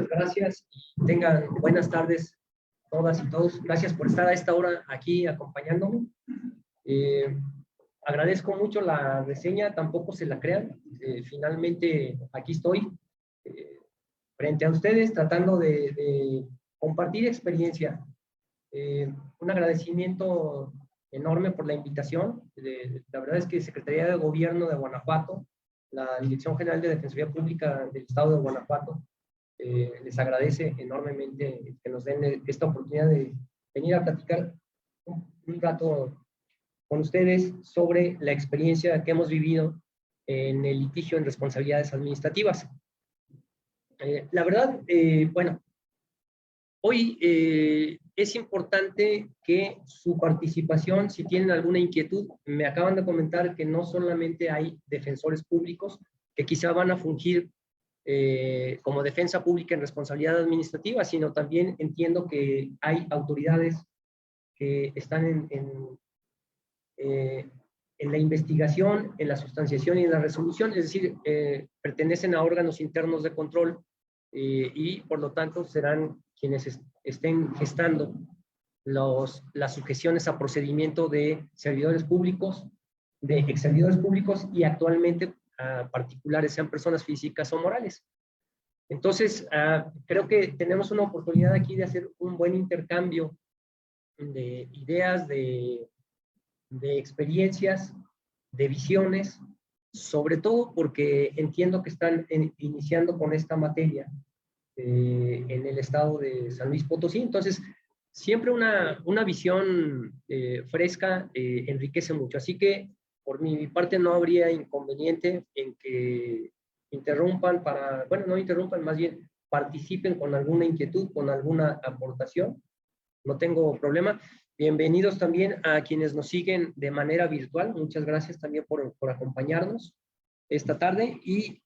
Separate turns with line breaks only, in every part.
muchas gracias y tengan buenas tardes todas y todos. Gracias por estar a esta hora aquí acompañándome. Agradezco mucho la reseña, tampoco se la crean. Finalmente aquí estoy frente a ustedes tratando de compartir experiencia. Un agradecimiento enorme por la invitación. La verdad es que Secretaría de Gobierno de Guanajuato, la Dirección General de Defensoría Pública del Estado de Guanajuato, les agradece enormemente que nos den esta oportunidad de venir a platicar un rato con ustedes sobre la experiencia que hemos vivido en el litigio en responsabilidades administrativas. La verdad, bueno, hoy es importante que su participación, si tienen alguna inquietud, me acaban de comentar que no solamente hay defensores públicos que quizá van a fungir como defensa pública en responsabilidad administrativa, sino también entiendo que hay autoridades que están en la investigación, en la sustanciación y en la resolución, es decir, pertenecen a órganos internos de control y por lo tanto serán quienes estén gestando las sujeciones a procedimiento de servidores públicos, de ex servidores públicos y actualmente a particulares, sean personas físicas o morales. Entonces, creo que tenemos una oportunidad aquí de hacer un buen intercambio de ideas, de experiencias, de visiones, sobre todo porque entiendo que están iniciando con esta materia en el estado de San Luis Potosí. Entonces, siempre una visión fresca enriquece mucho. Así que, por mi parte, no habría inconveniente en que interrumpan bueno, no interrumpan, más bien participen con alguna inquietud, con alguna aportación. No tengo problema. Bienvenidos también a quienes nos siguen de manera virtual. Muchas gracias también por acompañarnos esta tarde. Y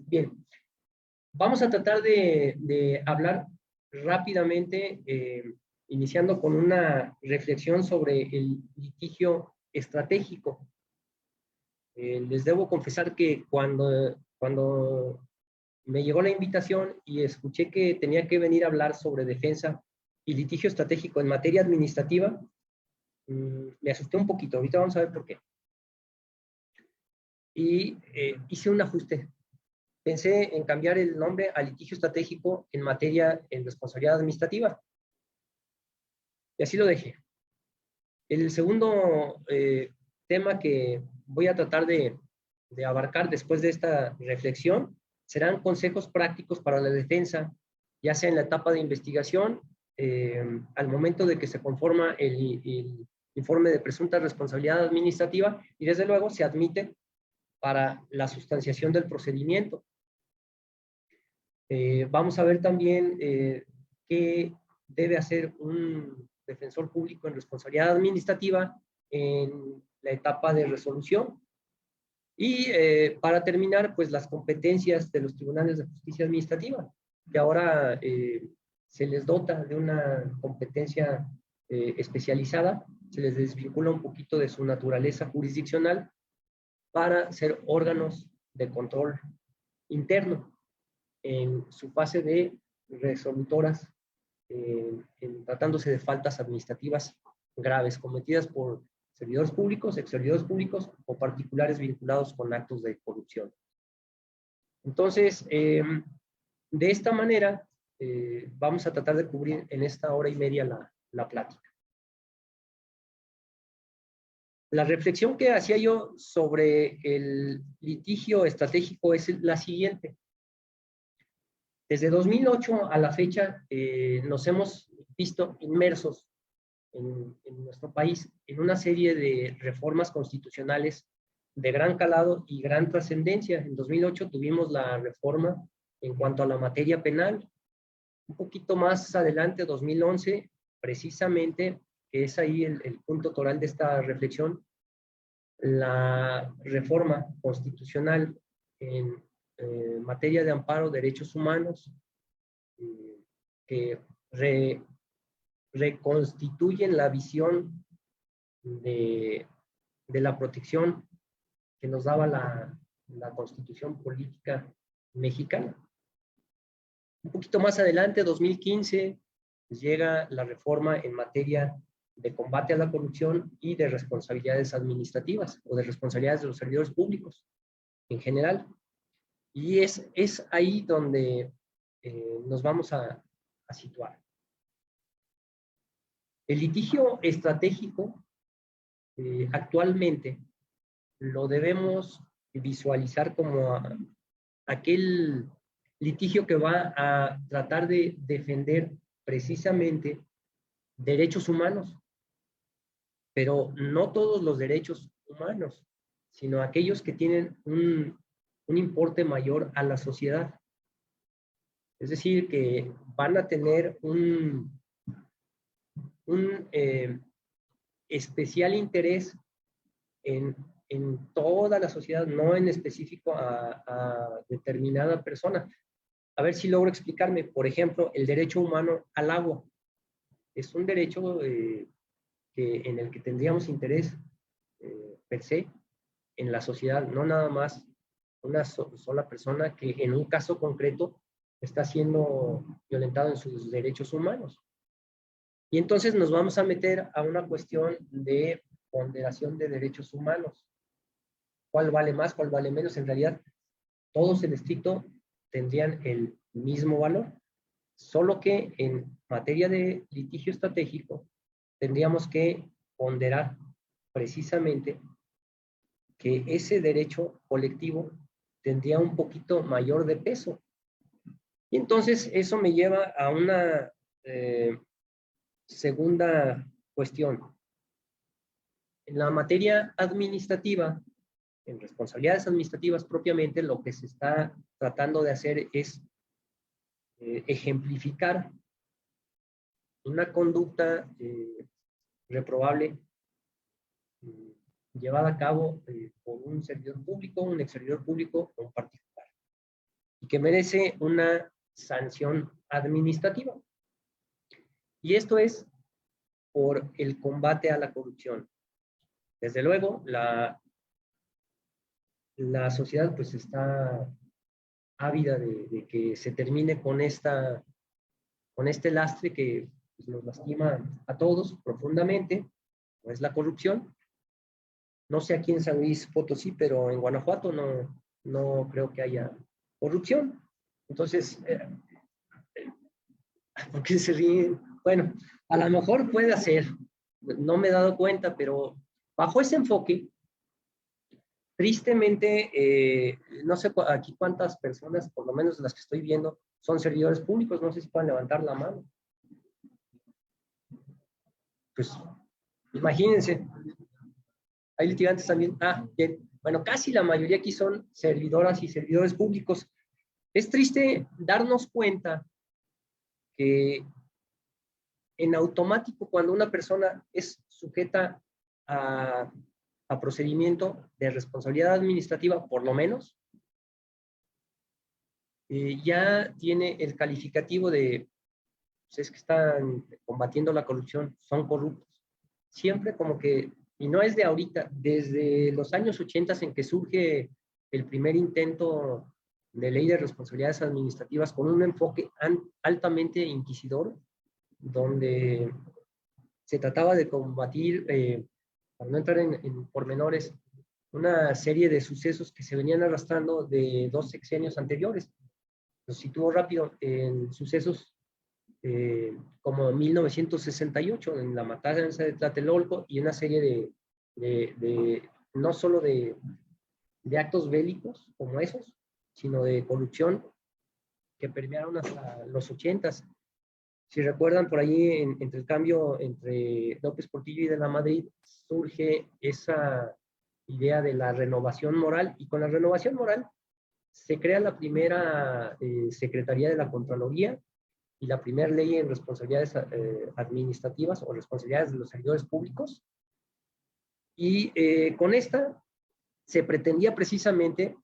bien, vamos a tratar de hablar rápidamente, iniciando con una reflexión sobre el litigio estratégico. Les debo confesar que cuando me llegó la invitación y escuché que tenía que venir a hablar sobre defensa y litigio estratégico en materia administrativa, me asusté un poquito. Ahorita vamos a ver por qué. Y hice un ajuste. Pensé en cambiar el nombre a litigio estratégico en responsabilidad administrativa. Y así lo dejé. El segundo tema que voy a tratar de abarcar después de esta reflexión serán consejos prácticos para la defensa, ya sea en la etapa de investigación, al momento de que se conforma el informe de presunta responsabilidad administrativa y desde luego se admite para la sustanciación del procedimiento. Vamos a ver también qué debe hacer un defensor público en responsabilidad administrativa en la etapa de resolución. Y para terminar, pues las competencias de los tribunales de justicia administrativa, que ahora se les dota de una competencia especializada, se les desvincula un poquito de su naturaleza jurisdiccional para ser órganos de control interno en su fase de resolutoras, tratándose de faltas administrativas graves cometidas por servidores públicos, ex servidores públicos o particulares vinculados con actos de corrupción. Entonces, de esta manera, vamos a tratar de cubrir en esta hora y media la plática. La reflexión que hacía yo sobre el litigio estratégico es la siguiente. Desde 2008 a la fecha nos hemos visto inmersos en nuestro país en una serie de reformas constitucionales de gran calado y gran trascendencia. En 2008 tuvimos la reforma en cuanto a la materia penal. Un poquito más adelante, 2011, precisamente, que es ahí el punto toral de esta reflexión, la reforma constitucional en materia de amparo, derechos humanos, que reconstituyen la visión de la protección que nos daba la Constitución política mexicana. Un poquito más adelante, 2015, pues llega la reforma en materia de combate a la corrupción y de responsabilidades administrativas o de responsabilidades de los servidores públicos en general. Y es ahí donde nos vamos a situar. El litigio estratégico actualmente lo debemos visualizar como aquel litigio que va a tratar de defender precisamente derechos humanos, pero no todos los derechos humanos, sino aquellos que tienen un importe mayor a la sociedad. Es decir, que van a tener un especial interés en toda la sociedad, no en específico a determinada persona. A ver si logro explicarme. Por ejemplo, el derecho humano al agua. Es un derecho en el que tendríamos interés per se en la sociedad, no nada más una sola persona que en un caso concreto está siendo violentado en sus derechos humanos. Y entonces nos vamos a meter a una cuestión de ponderación de derechos humanos. ¿Cuál vale más, cuál vale menos? En realidad, todos en estricto tendrían el mismo valor, solo que en materia de litigio estratégico tendríamos que ponderar precisamente que ese derecho colectivo tendría un poquito mayor de peso. Y entonces eso me lleva a una segunda cuestión. En la materia administrativa, en responsabilidades administrativas propiamente, lo que se está tratando de hacer es ejemplificar una conducta reprobable llevada a cabo por un servidor público, un ex servidor público o un particular, y que merece una sanción administrativa. Y esto es por el combate a la corrupción. Desde luego, la sociedad pues está ávida de que se termine con este lastre que pues, nos lastima a todos profundamente, no es la corrupción. No sé aquí en San Luis Potosí, pero en Guanajuato no creo que haya corrupción. Entonces, ¿por qué se ríen? Bueno, a lo mejor puede ser, no me he dado cuenta, pero bajo ese enfoque, tristemente, no sé aquí cuántas personas, por lo menos las que estoy viendo, son servidores públicos, no sé si pueden levantar la mano. Pues, imagínense, hay litigantes también. Ah, bien. Bueno, casi la mayoría aquí son servidoras y servidores públicos. Es triste darnos cuenta que en automático, cuando una persona es sujeta a procedimiento de responsabilidad administrativa, por lo menos, ya tiene el calificativo de, pues es que están combatiendo la corrupción, son corruptos. Siempre como que, y no es de ahorita, desde los años 80 en que surge el primer intento de ley de responsabilidades administrativas con un enfoque altamente inquisidor, donde se trataba de combatir, para no entrar en pormenores, una serie de sucesos que se venían arrastrando de 2 sexenios anteriores. Los sitúo rápido en sucesos como 1968, en la matanza de Tlatelolco, y una serie no solo de actos bélicos como esos, sino de corrupción que permearon hasta los 80s. Si recuerdan, por ahí, entre el cambio entre López Portillo y de la Madrid, surge esa idea de la renovación moral, y con la renovación moral se crea la primera Secretaría de la Contraloría y la primera ley en responsabilidades administrativas o responsabilidades de los servidores públicos. Y con esta se pretendía precisamente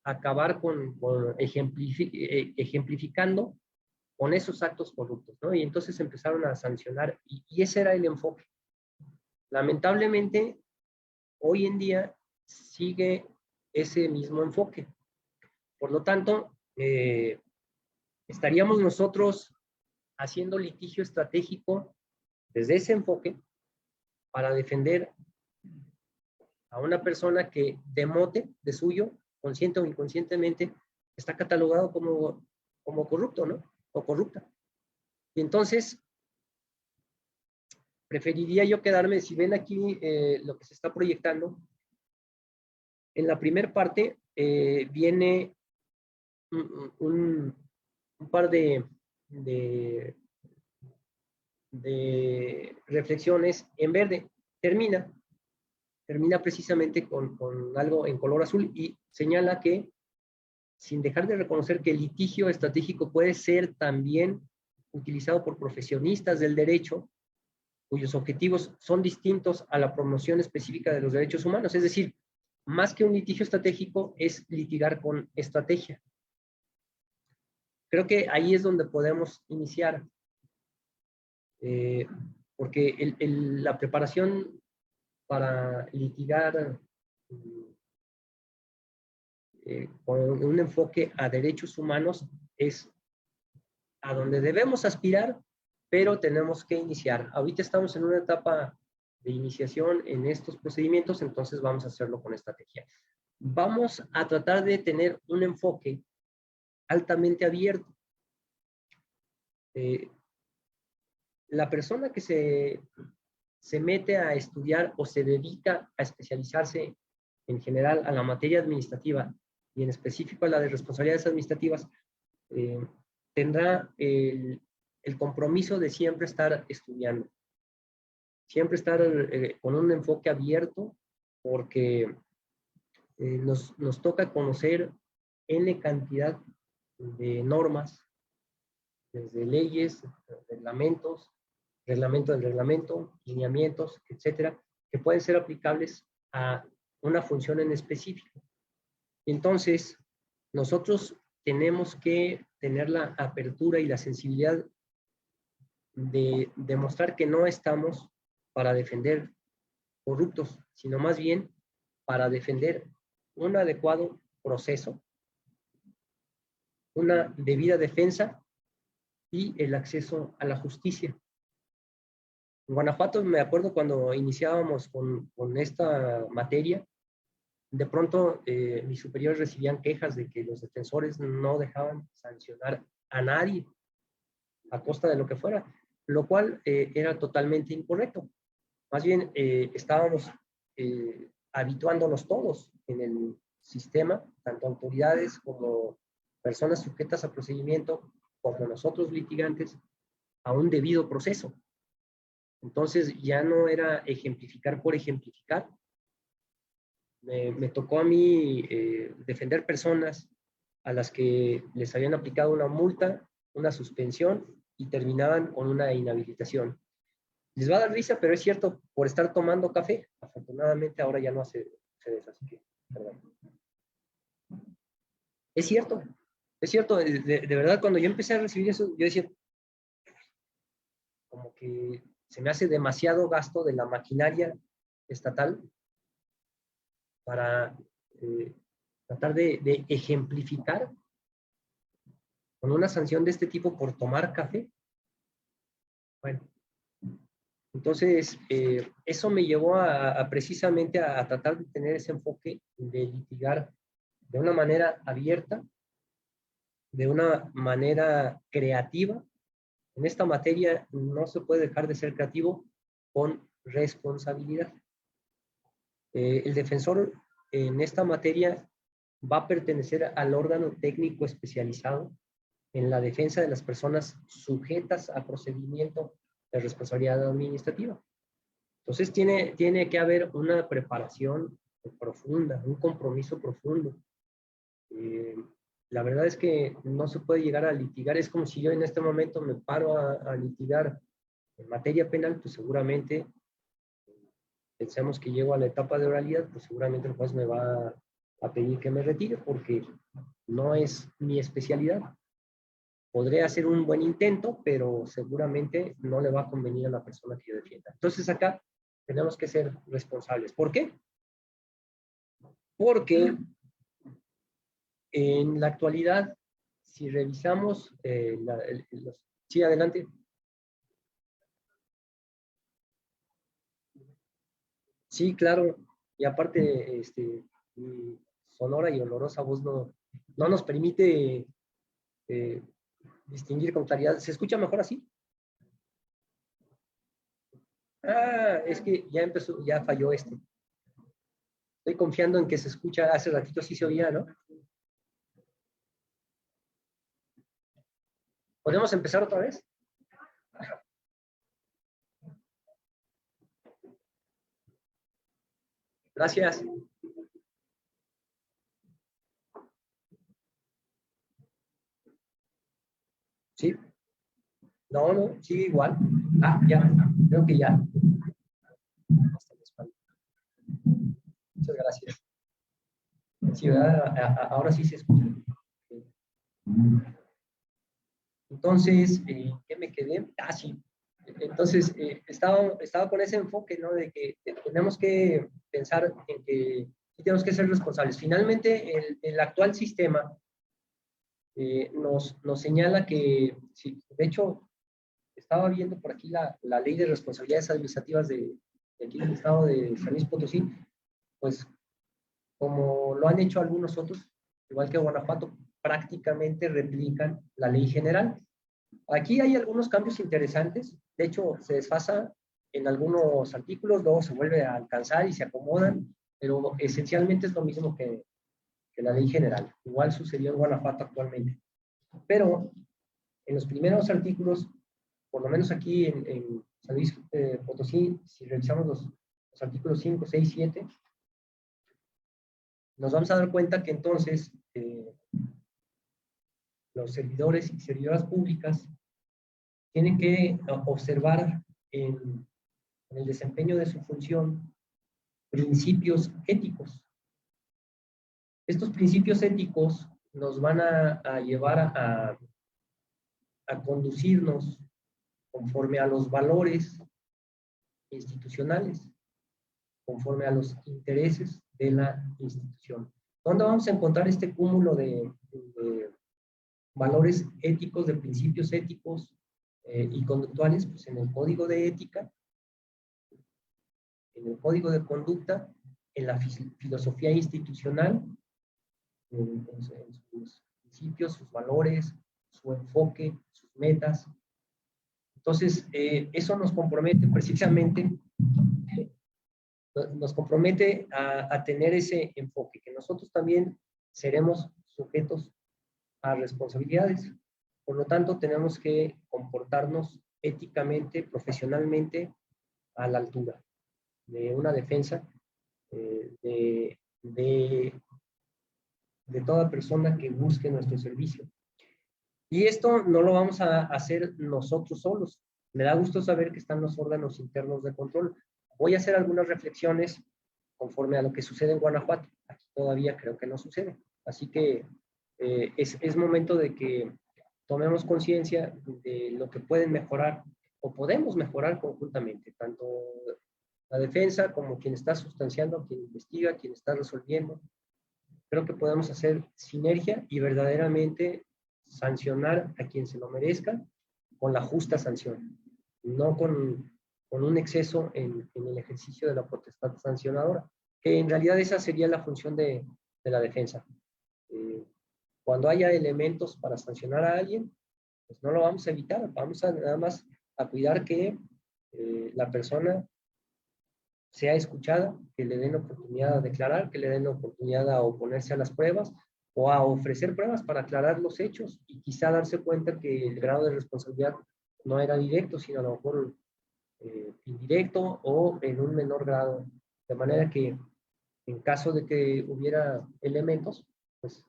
acabar con ejemplificando con esos actos corruptos, ¿no? Y entonces empezaron a sancionar, y ese era el enfoque. Lamentablemente, hoy en día sigue ese mismo enfoque. Por lo tanto, estaríamos nosotros haciendo litigio estratégico desde ese enfoque para defender a una persona que de mote, de suyo, consciente o inconscientemente, está catalogado como corrupto, ¿no? O corrupta. Y entonces, preferiría yo quedarme, si ven aquí lo que se está proyectando, en la primera parte viene un par de reflexiones en verde. Termina precisamente con algo en color azul y señala que, sin dejar de reconocer que el litigio estratégico puede ser también utilizado por profesionistas del derecho, cuyos objetivos son distintos a la promoción específica de los derechos humanos. Es decir, más que un litigio estratégico, es litigar con estrategia. Creo que ahí es donde podemos iniciar, porque la preparación para litigar con un enfoque a derechos humanos es a donde debemos aspirar, pero tenemos que iniciar. Ahorita estamos en una etapa de iniciación en estos procedimientos, entonces vamos a hacerlo con estrategia. Vamos a tratar de tener un enfoque altamente abierto. La persona que se mete a estudiar o se dedica a especializarse en general a la materia administrativa y en específico a la de responsabilidades administrativas, tendrá el compromiso de siempre estar estudiando, siempre estar con un enfoque abierto, porque nos toca conocer N cantidad de normas, desde leyes, reglamentos, reglamento del reglamento, lineamientos, etcétera, que pueden ser aplicables a una función en específico. Entonces, nosotros tenemos que tener la apertura y la sensibilidad de demostrar que no estamos para defender corruptos, sino más bien para defender un adecuado proceso, una debida defensa y el acceso a la justicia. En Guanajuato, me acuerdo cuando iniciábamos con esta materia, de pronto mis superiores recibían quejas de que los defensores no dejaban sancionar a nadie a costa de lo que fuera, lo cual era totalmente incorrecto. Más bien estábamos habituándonos todos en el sistema, tanto autoridades como personas sujetas a procedimiento, como nosotros litigantes, a un debido proceso. Entonces ya no era ejemplificar por ejemplificar. Me tocó a mí defender personas a las que les habían aplicado una multa, una suspensión y terminaban con una inhabilitación. Les va a dar risa, pero es cierto, por estar tomando café. Afortunadamente ahora ya no hace eso, así que, perdón. Es cierto, de verdad, cuando yo empecé a recibir eso, yo decía, como que se me hace demasiado gasto de la maquinaria estatal para tratar de ejemplificar con una sanción de este tipo por tomar café. Bueno, entonces eso me llevó precisamente a tratar de tener ese enfoque de litigar de una manera abierta, de una manera creativa. En esta materia no se puede dejar de ser creativo con responsabilidad. El defensor en esta materia va a pertenecer al órgano técnico especializado en la defensa de las personas sujetas a procedimiento de responsabilidad administrativa. Entonces tiene que haber una preparación profunda, un compromiso profundo. La verdad es que no se puede llegar a litigar. Es como si yo en este momento me paro a litigar en materia penal, pues seguramente pensemos que llego a la etapa de oralidad, pues seguramente el juez me va a pedir que me retire porque no es mi especialidad. Podré hacer un buen intento, pero seguramente no le va a convenir a la persona que yo defienda. Entonces acá tenemos que ser responsables. ¿Por qué? Porque en la actualidad si revisamos, sí, adelante. Sí, claro. Y aparte, mi sonora y olorosa voz no nos permite distinguir con claridad. ¿Se escucha mejor así? Ah, es que ya empezó, ya falló este. Estoy confiando en que se escucha, hace ratito sí se oía, ¿no? ¿Podemos empezar otra vez? Gracias. Sí. No, sigue igual. Ah, ya, creo que ya. Muchas gracias. Sí, ¿verdad? Ahora sí se escucha. Entonces, ¿qué me quedé? Ah, sí. Entonces, estaba con ese enfoque, ¿no? De que tenemos que pensar en que sí tenemos que ser responsables. Finalmente, el actual sistema nos señala que, sí, de hecho, estaba viendo por aquí la ley de responsabilidades administrativas de aquí del estado de San Luis Potosí, pues como lo han hecho algunos otros, igual que Guanajuato, prácticamente replican la ley general. Aquí hay algunos cambios interesantes, de hecho se desfasa en algunos artículos, luego se vuelve a alcanzar y se acomodan, pero esencialmente es lo mismo que la ley general. Igual sucedió en Guanajuato actualmente. Pero en los primeros artículos, por lo menos aquí en San Luis Potosí, si revisamos los artículos 5, 6, 7, nos vamos a dar cuenta que entonces los servidores y servidoras públicas tienen que observar en el desempeño de su función principios éticos. Estos principios éticos nos van a llevar a conducirnos conforme a los valores institucionales, conforme a los intereses de la institución. ¿Dónde vamos a encontrar este cúmulo de valores éticos, de principios éticos y conductuales? Pues en el código de ética, en el código de conducta, en la filosofía institucional, en sus principios, sus valores, su enfoque, sus metas. Entonces, eso nos compromete precisamente, nos compromete a tener ese enfoque, que nosotros también seremos sujetos a responsabilidades. Por lo tanto, tenemos que comportarnos éticamente, profesionalmente, a la altura de una defensa de toda persona que busque nuestro servicio. Y esto no lo vamos a hacer nosotros solos. Me da gusto saber que están los órganos internos de control. Voy a hacer algunas reflexiones conforme a lo que sucede en Guanajuato. Aquí todavía creo que no sucede. Así que es momento de que tomemos conciencia de lo que pueden mejorar o podemos mejorar conjuntamente, tanto la defensa como quien está sustanciando, quien investiga, quien está resolviendo. Creo que podemos hacer sinergia y verdaderamente sancionar a quien se lo merezca con la justa sanción, no con un exceso en el ejercicio de la potestad sancionadora, que en realidad esa sería la función de la defensa. Cuando haya elementos para sancionar a alguien, pues no lo vamos a evitar, vamos a nada más a cuidar que la persona sea escuchada, que le den oportunidad a declarar, que le den oportunidad a oponerse a las pruebas o a ofrecer pruebas para aclarar los hechos y quizá darse cuenta que el grado de responsabilidad no era directo, sino a lo mejor indirecto o en un menor grado. De manera que en caso de que hubiera elementos, pues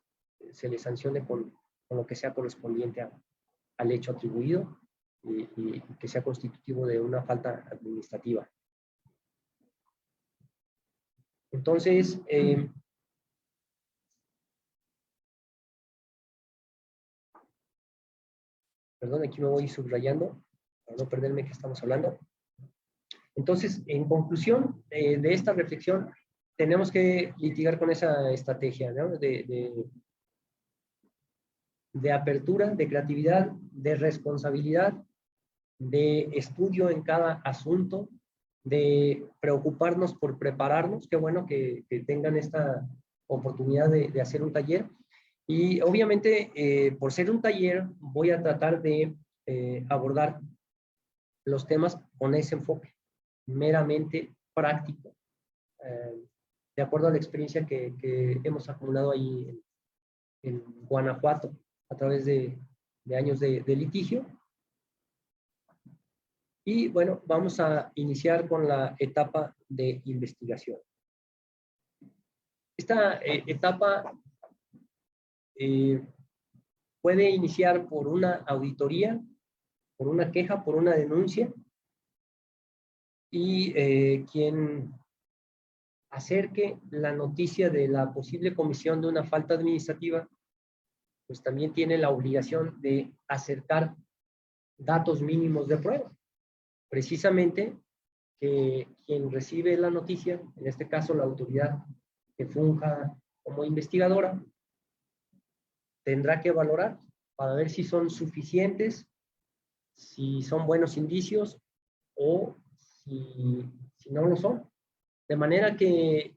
se le sancione con lo que sea correspondiente al hecho atribuido y que sea constitutivo de una falta administrativa. Entonces, perdón, aquí me voy subrayando para no perderme qué estamos hablando. Entonces, en conclusión de esta reflexión, tenemos que litigar con esa estrategia, ¿no? de apertura, de creatividad, de responsabilidad, de estudio en cada asunto, de preocuparnos por prepararnos. Qué bueno que tengan esta oportunidad de hacer un taller. Y obviamente, por ser un taller, voy a tratar de abordar los temas con ese enfoque meramente práctico, de acuerdo a la experiencia que hemos acumulado ahí en Guanajuato a través de años de litigio. Y bueno, vamos a iniciar con la etapa de investigación. Esta etapa puede iniciar por una auditoría, por una queja, por una denuncia, y quien acerque la noticia de la posible comisión de una falta administrativa, pues también tiene la obligación de acercar datos mínimos de prueba. Precisamente que quien recibe la noticia, en este caso la autoridad que funja como investigadora, tendrá que valorar para ver si son suficientes, si son buenos indicios o si no lo son. De manera que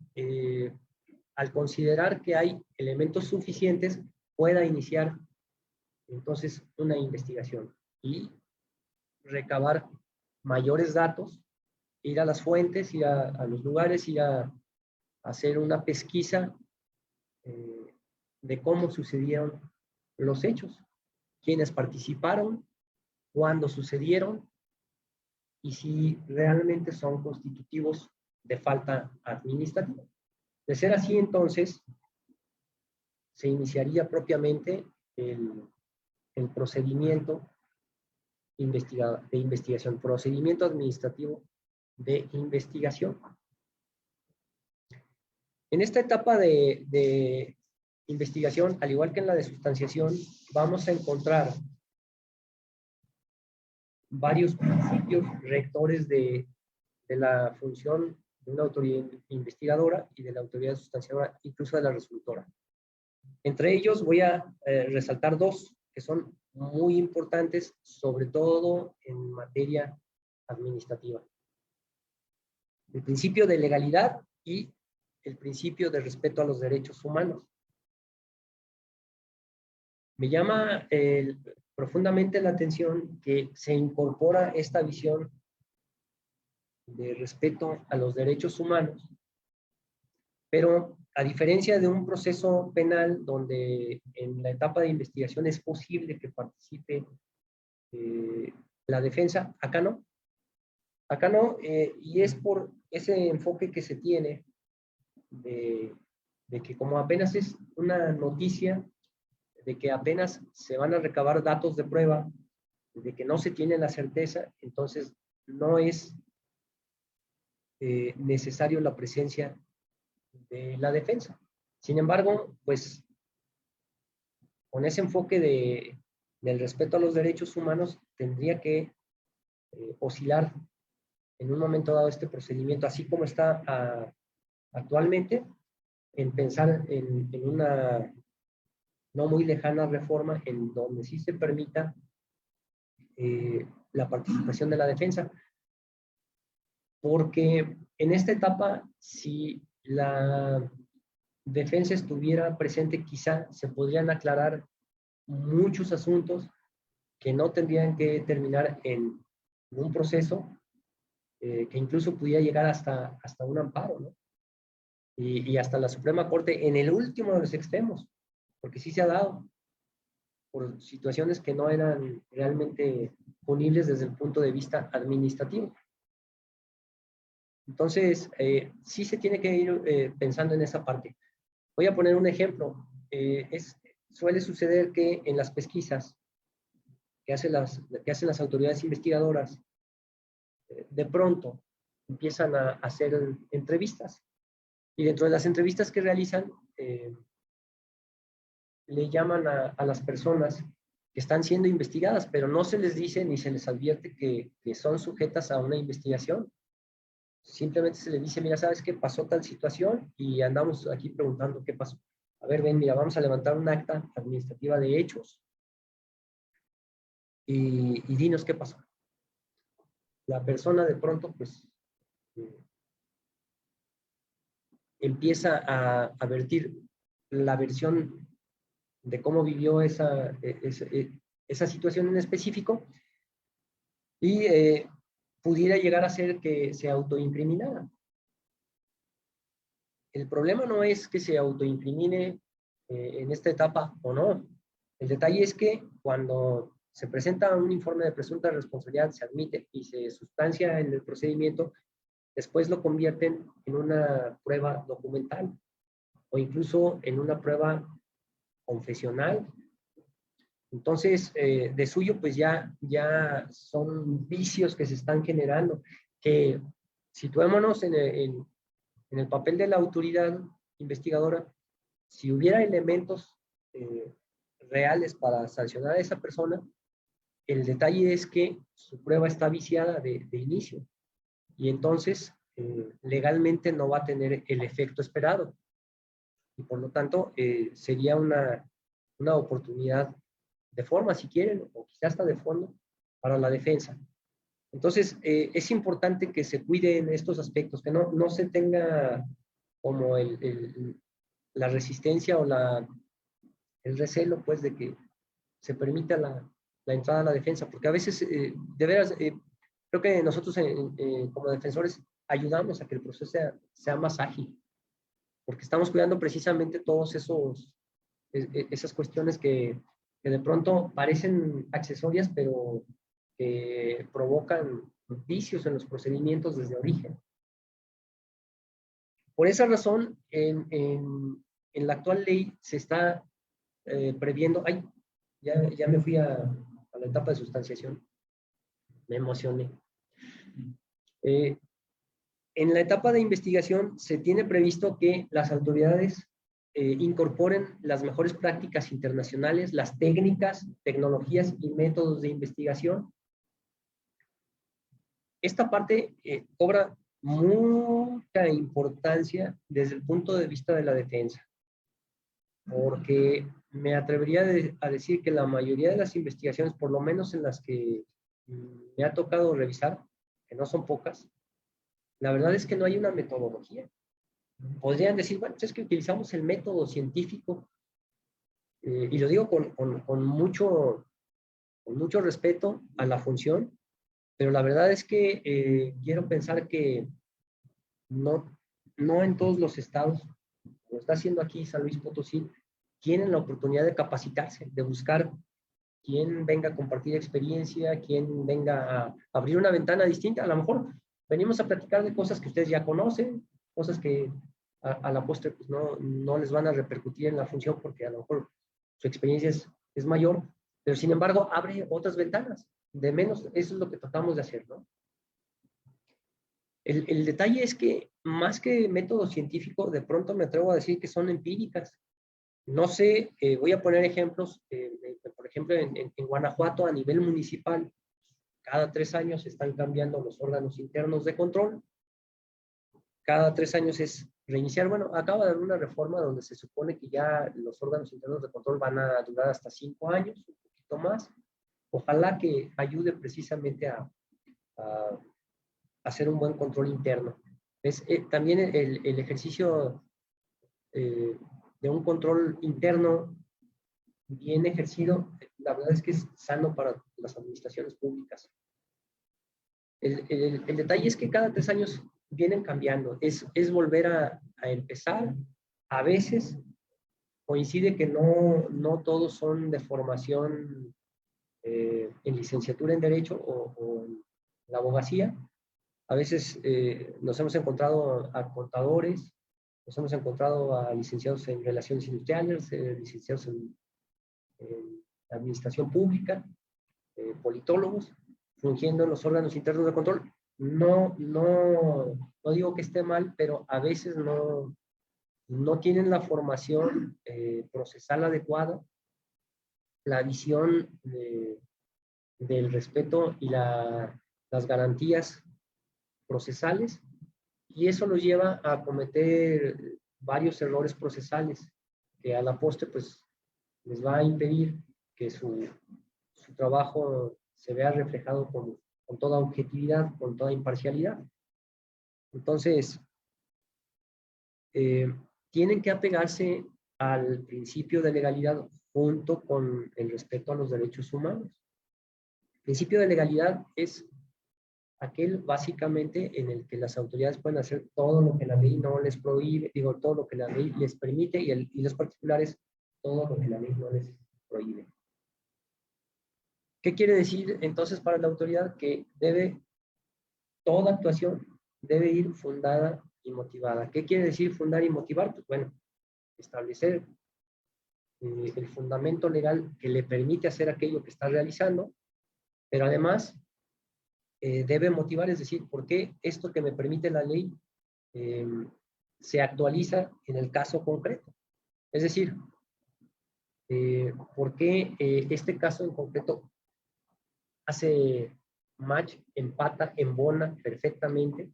al considerar que hay elementos suficientes, pueda iniciar entonces una investigación y recabar mayores datos, ir a las fuentes, ir a los lugares, ir a hacer una pesquisa de cómo sucedieron los hechos, quiénes participaron, cuándo sucedieron y si realmente son constitutivos de falta administrativa. De ser así, entonces, se iniciaría propiamente el procedimiento de investigación, procedimiento administrativo de investigación. En esta etapa de investigación, al igual que en la de sustanciación, vamos a encontrar varios principios rectores de la función de una autoridad investigadora y de la autoridad sustanciadora, incluso de la resolutora. Entre ellos voy a resaltar dos que son muy importantes, sobre todo en materia administrativa. El principio de legalidad y el principio de respeto a los derechos humanos. Me llama profundamente la atención que se incorpora esta visión de respeto a los derechos humanos, pero a diferencia de un proceso penal donde en la etapa de investigación es posible que participe la defensa, acá no. Acá no, y es por ese enfoque que se tiene de que como apenas es una noticia, de que apenas se van a recabar datos de prueba, de que no se tiene la certeza, entonces no es necesario la presencia de la defensa. Sin embargo, pues con ese enfoque del respeto a los derechos humanos, tendría que oscilar en un momento dado este procedimiento, así como está actualmente, en pensar en una no muy lejana reforma en donde sí se permita la participación de la defensa. Porque en esta etapa, si la defensa estuviera presente, quizá se podrían aclarar muchos asuntos que no tendrían que terminar en un proceso que incluso pudiera llegar hasta un amparo, ¿no? Y hasta la Suprema Corte en el último de los extremos, porque sí se ha dado por situaciones que no eran realmente punibles desde el punto de vista administrativo. Entonces, sí se tiene que ir pensando en esa parte. Voy a poner un ejemplo. Suele suceder que en las pesquisas que hacen las autoridades investigadoras, de pronto empiezan a hacer entrevistas. Y dentro de las entrevistas que realizan, le llaman a las personas que están siendo investigadas, pero no se les dice ni se les advierte que son sujetas a una investigación. Simplemente se les dice, mira, ¿sabes qué? Pasó tal situación y andamos aquí preguntando qué pasó. a ver, ven, mira, vamos a levantar un acta administrativa de hechos y dinos qué pasó. La persona de pronto, pues, empieza a vertir la versión de cómo vivió esa situación en específico y pudiera llegar a ser que se autoincriminara. El problema no es que se autoincrimine en esta etapa o no. El detalle es que cuando se presenta un informe de presunta responsabilidad, se admite y se sustancia en el procedimiento, después lo convierten en una prueba documental o incluso en una prueba confesional. Entonces, de suyo, pues ya son vicios que se están generando, que situémonos en el papel de la autoridad investigadora. Si hubiera elementos reales para sancionar a esa persona, el detalle es que su prueba está viciada de inicio y entonces legalmente no va a tener el efecto esperado y por lo tanto sería una oportunidad de forma, si quieren, o quizás hasta de fondo, para la defensa. Entonces, es importante que se cuiden estos aspectos, que no se tenga como la resistencia o el recelo, pues, de que se permita la entrada a la defensa, porque a veces, de veras, creo que nosotros como defensores ayudamos a que el proceso sea más ágil, porque estamos cuidando precisamente todos esas cuestiones que de pronto parecen accesorias, pero que provocan vicios en los procedimientos desde origen. Por esa razón, en la actual ley se está previendo, ya me fui a la etapa de sustanciación, me emocioné. En la etapa de investigación se tiene previsto que las autoridades incorporen las mejores prácticas internacionales, las técnicas, tecnologías y métodos de investigación. Esta parte cobra mucha importancia desde el punto de vista de la defensa, porque me atrevería a decir que la mayoría de las investigaciones, por lo menos en las que me ha tocado revisar, que no son pocas, la verdad es que no hay una metodología. Podrían decir, bueno, pues es que utilizamos el método científico, y lo digo con mucho respeto a la función, pero la verdad es que quiero pensar que no en todos los estados, como está haciendo aquí San Luis Potosí, tienen la oportunidad de capacitarse, de buscar quién venga a compartir experiencia, quién venga a abrir una ventana distinta. A lo mejor venimos a platicar de cosas que ustedes ya conocen, cosas que a la postre pues no les van a repercutir en la función porque a lo mejor su experiencia es mayor, pero sin embargo abre otras ventanas. De menos, eso es lo que tratamos de hacer, ¿no? El detalle es que más que método científico, de pronto me atrevo a decir que son empíricas. No sé, voy a poner ejemplos, por ejemplo, en Guanajuato a nivel municipal, cada 3 años están cambiando los órganos internos de control. Cada 3 años es reiniciar. Bueno, acaba de haber una reforma donde se supone que ya los órganos internos de control van a durar hasta 5 años, un poquito más. Ojalá que ayude precisamente a hacer un buen control interno. También el ejercicio de un control interno bien ejercido, la verdad es que es sano para las administraciones públicas. El detalle es que cada 3 años vienen cambiando, es volver a empezar. A veces coincide que no todos son de formación en licenciatura en Derecho o en la abogacía. A veces nos hemos encontrado a contadores, nos hemos encontrado a licenciados en Relaciones Industriales, licenciados en Administración Pública, politólogos, fungiendo en los órganos internos de control. No digo que esté mal, pero a veces no tienen la formación procesal adecuada, la visión del respeto y las garantías procesales, y eso los lleva a cometer varios errores procesales que a la postre pues les va a impedir que su trabajo se vea reflejado con toda objetividad, con toda imparcialidad. Entonces, tienen que apegarse al principio de legalidad junto con el respeto a los derechos humanos. El principio de legalidad es aquel básicamente en el que las autoridades pueden hacer todo lo que la ley no les prohíbe, digo, todo lo que la ley les permite y los particulares todo lo que la ley no les prohíbe. ¿Qué quiere decir entonces para la autoridad? Que toda actuación debe ir fundada y motivada. ¿Qué quiere decir fundar y motivar? Pues bueno, establecer el fundamento legal que le permite hacer aquello que está realizando, pero además debe motivar, es decir, por qué esto que me permite la ley se actualiza en el caso concreto. Es decir, por qué este caso en concreto hace match, empata, embona perfectamente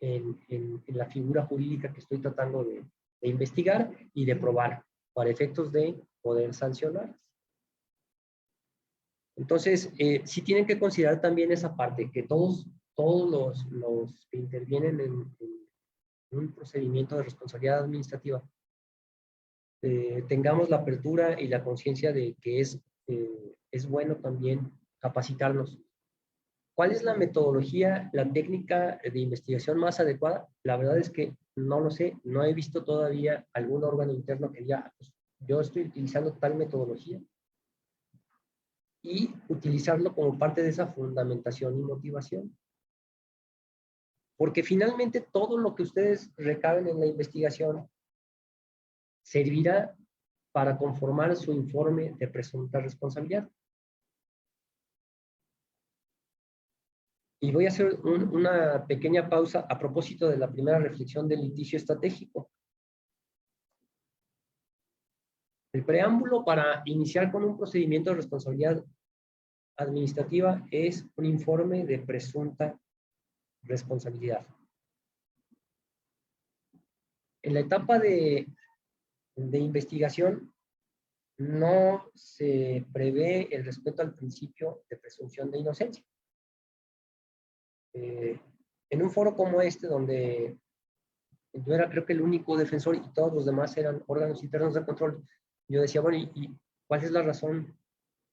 en la figura jurídica que estoy tratando de investigar y de probar para efectos de poder sancionar. Entonces, sí tienen que considerar también esa parte, que todos los que intervienen en un procedimiento de responsabilidad administrativa tengamos la apertura y la conciencia de que es bueno también capacitarnos. ¿Cuál es la metodología, la técnica de investigación más adecuada? La verdad es que no lo sé, no he visto todavía algún órgano interno que diga, pues, yo estoy utilizando tal metodología, y utilizarlo como parte de esa fundamentación y motivación. Porque finalmente todo lo que ustedes recaben en la investigación servirá para conformar su informe de presunta responsabilidad. Y voy a hacer una pequeña pausa a propósito de la primera reflexión del litigio estratégico. El preámbulo para iniciar con un procedimiento de responsabilidad administrativa es un informe de presunta responsabilidad. En la etapa de investigación no se prevé el respeto al principio de presunción de inocencia. En un foro como este, donde yo era creo que el único defensor y todos los demás eran órganos internos de control, yo decía, bueno, ¿y cuál es la razón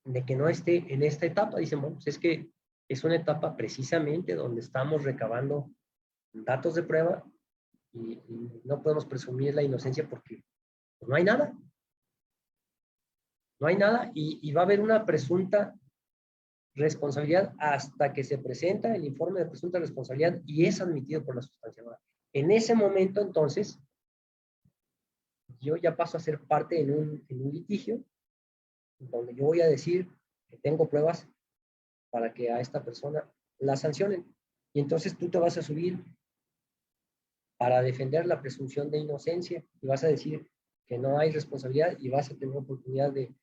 de que no esté en esta etapa? Dicen, bueno, pues es que es una etapa precisamente donde estamos recabando datos de prueba y no podemos presumir la inocencia porque pues, no hay nada. No hay nada y va a haber una presunta responsabilidad hasta que se presenta el informe de presunta responsabilidad y es admitido por la sustanciadora. En ese momento, entonces, yo ya paso a ser parte en un litigio donde yo voy a decir que tengo pruebas para que a esta persona la sancionen. Y entonces tú te vas a subir para defender la presunción de inocencia y vas a decir que no hay responsabilidad y vas a tener oportunidad de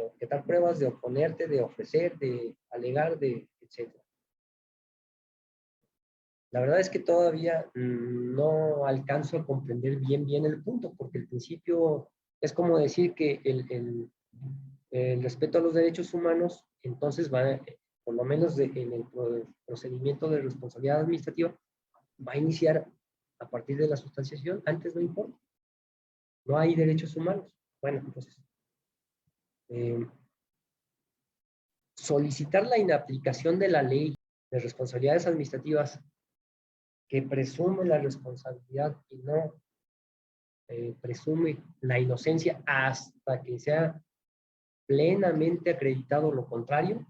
objetar pruebas, de oponerte, de ofrecer, de alegar, etc. La verdad es que todavía no alcanzo a comprender bien el punto, porque el principio es como decir que el respeto a los derechos humanos, entonces va, por lo menos en el procedimiento de responsabilidad administrativa, va a iniciar a partir de la sustanciación, antes no importa. No hay derechos humanos. Bueno, entonces, solicitar la inaplicación de la ley de responsabilidades administrativas que presume la responsabilidad y no presume la inocencia hasta que sea plenamente acreditado lo contrario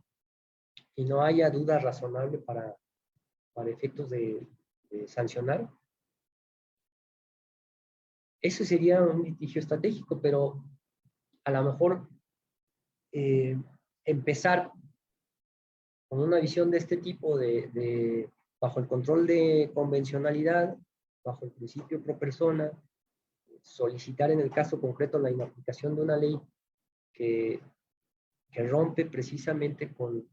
y no haya duda razonable para efectos de sancionar. Eso sería un litigio estratégico, pero a lo mejor empezar con una visión de este tipo bajo el control de convencionalidad, bajo el principio pro persona, solicitar en el caso concreto la inaplicación de una ley que rompe precisamente con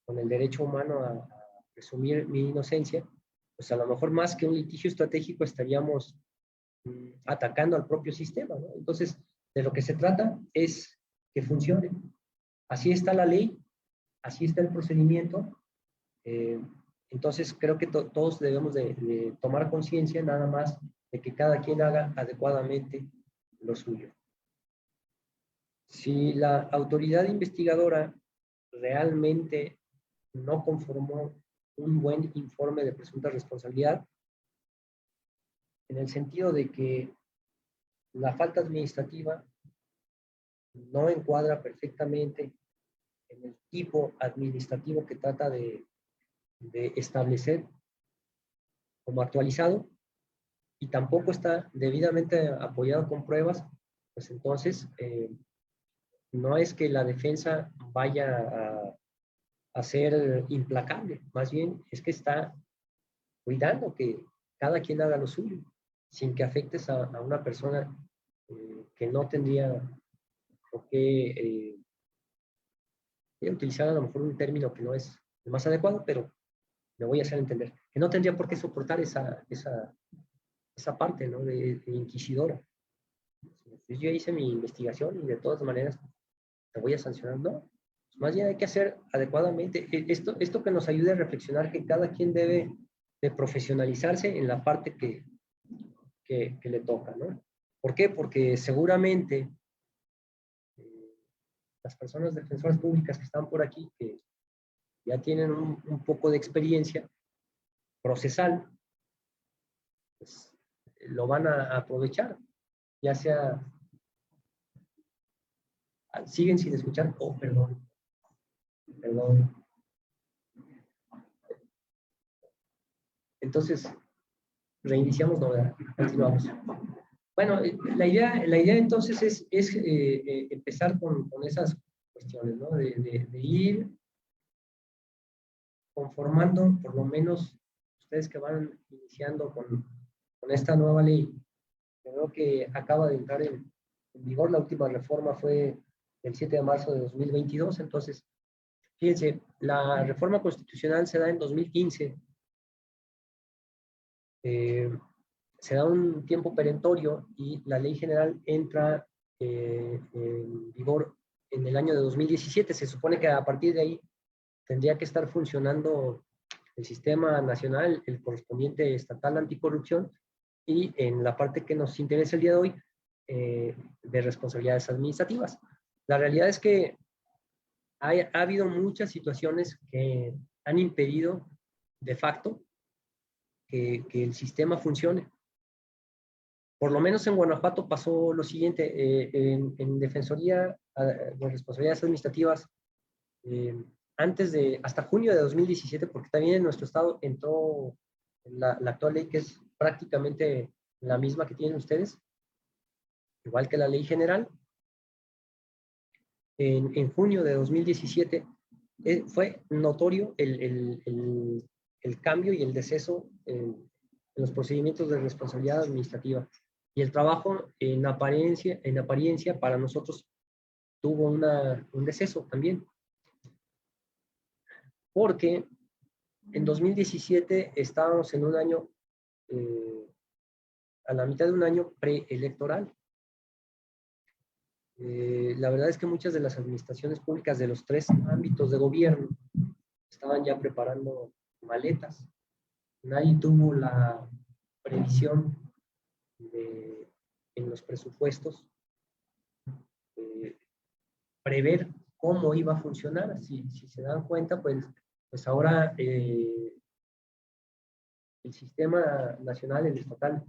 el derecho humano a presumir mi inocencia, pues a lo mejor más que un litigio estratégico estaríamos atacando al propio sistema, ¿no? Entonces, de lo que se trata es que funcione. Así está la ley, así está el procedimiento. Entonces, creo que todos debemos de tomar conciencia nada más de que cada quien haga adecuadamente lo suyo. Si la autoridad investigadora realmente no conformó un buen informe de presunta responsabilidad, en el sentido de que la falta administrativa no encuadra perfectamente en el tipo administrativo que trata de establecer como actualizado, y tampoco está debidamente apoyado con pruebas, pues entonces no es que la defensa vaya a ser implacable, más bien es que está cuidando que cada quien haga lo suyo, sin que afectes a una persona que no tendría por qué utilizar a lo mejor un término que no es el más adecuado, pero me voy a hacer entender, que no tendría por qué soportar esa parte, ¿no? de inquisidora. Entonces yo hice mi investigación y de todas maneras te voy a sancionar, no. Más bien hay que hacer adecuadamente esto que nos ayude a reflexionar que cada quien debe de profesionalizarse en la parte que le toca, ¿no? ¿Por qué? Porque seguramente las personas defensoras públicas que están por aquí, que ya tienen un poco de experiencia procesal, pues lo van a aprovechar, ya sea, siguen sin escuchar, oh, perdón. Entonces, reiniciamos, no, continuamos. Bueno, la idea entonces es empezar con esas cuestiones, ¿no? De ir conformando, por lo menos ustedes que van iniciando con esta nueva ley. Creo que acaba de entrar en vigor, la última reforma fue el 7 de marzo de 2022, entonces, fíjense, la reforma constitucional se da en 2015, se da un tiempo perentorio y la ley general entra en vigor en el año de 2017. Se supone que a partir de ahí tendría que estar funcionando el sistema nacional, el correspondiente estatal anticorrupción, y en la parte que nos interesa el día de hoy, de responsabilidades administrativas. La realidad es que ha habido muchas situaciones que han impedido de facto que el sistema funcione. Por lo menos en Guanajuato pasó lo siguiente, en Defensoría de Responsabilidades Administrativas, hasta junio de 2017, porque también en nuestro estado entró la actual ley, que es prácticamente la misma que tienen ustedes, igual que la ley general. En junio de 2017 fue notorio el cambio y el deceso en los procedimientos de responsabilidad administrativa. Y el trabajo en apariencia para nosotros tuvo un deceso también. Porque en 2017 estábamos en un año, a la mitad de un año preelectoral. La verdad es que muchas de las administraciones públicas de los 3 ámbitos de gobierno estaban ya preparando maletas. Nadie tuvo la previsión en los presupuestos prever cómo iba a funcionar. Si se dan cuenta, pues ahora el sistema nacional, el estatal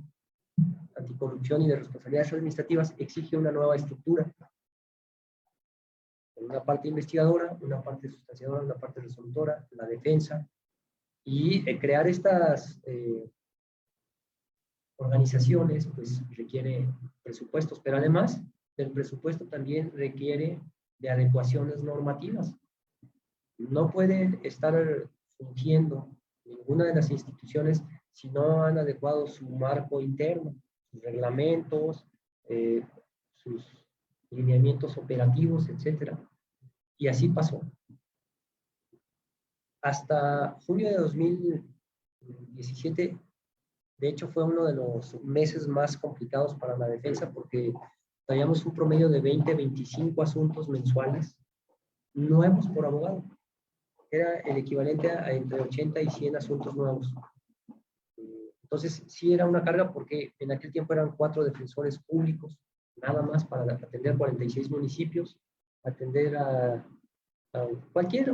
anticorrupción y de responsabilidades administrativas exige una nueva estructura. Una parte investigadora, una parte sustanciadora, una parte resolutora, la defensa, y crear estas organizaciones pues requiere presupuestos, pero además del presupuesto también requiere de adecuaciones normativas. No pueden estar fungiendo ninguna de las instituciones si no han adecuado su marco interno, sus reglamentos, sus lineamientos operativos, etcétera. Y así pasó. Hasta junio de 2017 De hecho, fue uno de los meses más complicados para la defensa porque teníamos un promedio de 20, 25 asuntos mensuales nuevos por abogado. Era el equivalente a entre 80 y 100 asuntos nuevos. Entonces, sí era una carga porque en aquel tiempo eran 4 defensores públicos, nada más para atender 46 municipios, atender a cualquier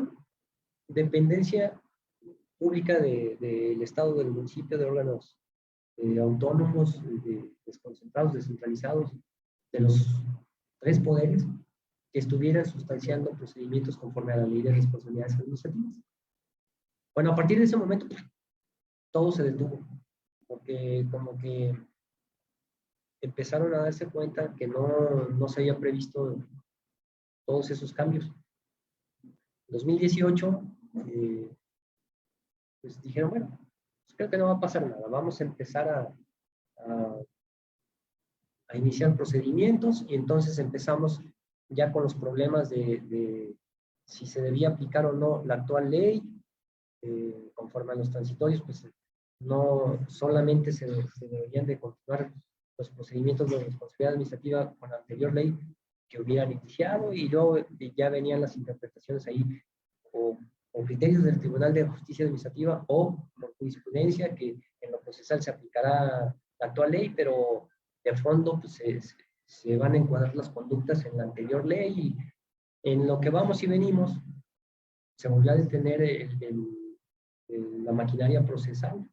dependencia pública del Estado, del municipio, de órganos autónomos, desconcentrados, descentralizados, de los 3 poderes, que estuvieran sustanciando procedimientos conforme a la ley de responsabilidades administrativas. Bueno, a partir de ese momento, todo se detuvo, porque como que empezaron a darse cuenta que no se había previsto todos esos cambios. En 2018, pues dijeron, bueno, pues creo que no va a pasar nada, vamos a empezar a iniciar procedimientos, y entonces empezamos ya con los problemas de si se debía aplicar o no la actual ley, conforme a los transitorios, pues no solamente se deberían de continuar los procedimientos de responsabilidad administrativa con la anterior ley que hubieran iniciado, y luego ya venían las interpretaciones ahí, o criterios del Tribunal de Justicia Administrativa, o por jurisprudencia, que en lo procesal se aplicará la actual ley, pero de fondo pues, se van a encuadrar las conductas en la anterior ley, y en lo que vamos y venimos se volvió a detener la maquinaria procesal.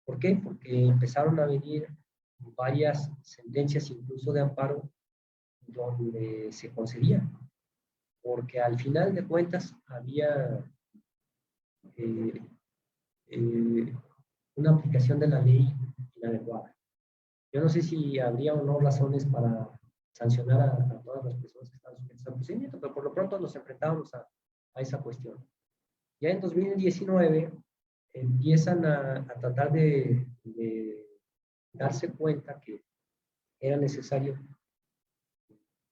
¿Por qué? Porque empezaron a venir varias sentencias, incluso de amparo, donde se concedía, porque al final de cuentas había una aplicación de la ley inadecuada. Yo no sé si habría o no razones para sancionar a todas las personas que están sujetas al procedimiento, pero por lo pronto nos enfrentábamos a esa cuestión. Ya en 2019 empiezan a tratar de darse cuenta que era necesario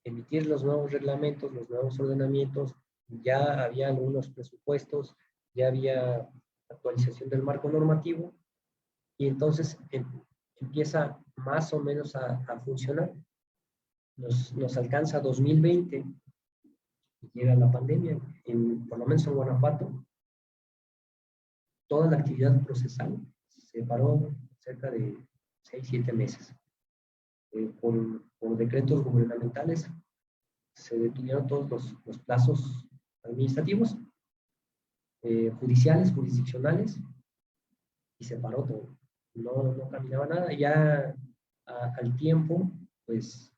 emitir los nuevos reglamentos, los nuevos ordenamientos. Ya había algunos presupuestos, ya había actualización del marco normativo, y entonces empieza más o menos a funcionar. Nos alcanza 2020, y llega la pandemia, por lo menos en Guanajuato. Toda la actividad procesal se paró cerca de 6-7 meses. Por decretos gubernamentales se detuvieron todos los plazos administrativos, judiciales, jurisdiccionales, y se paró todo. No caminaba nada. Ya al tiempo, pues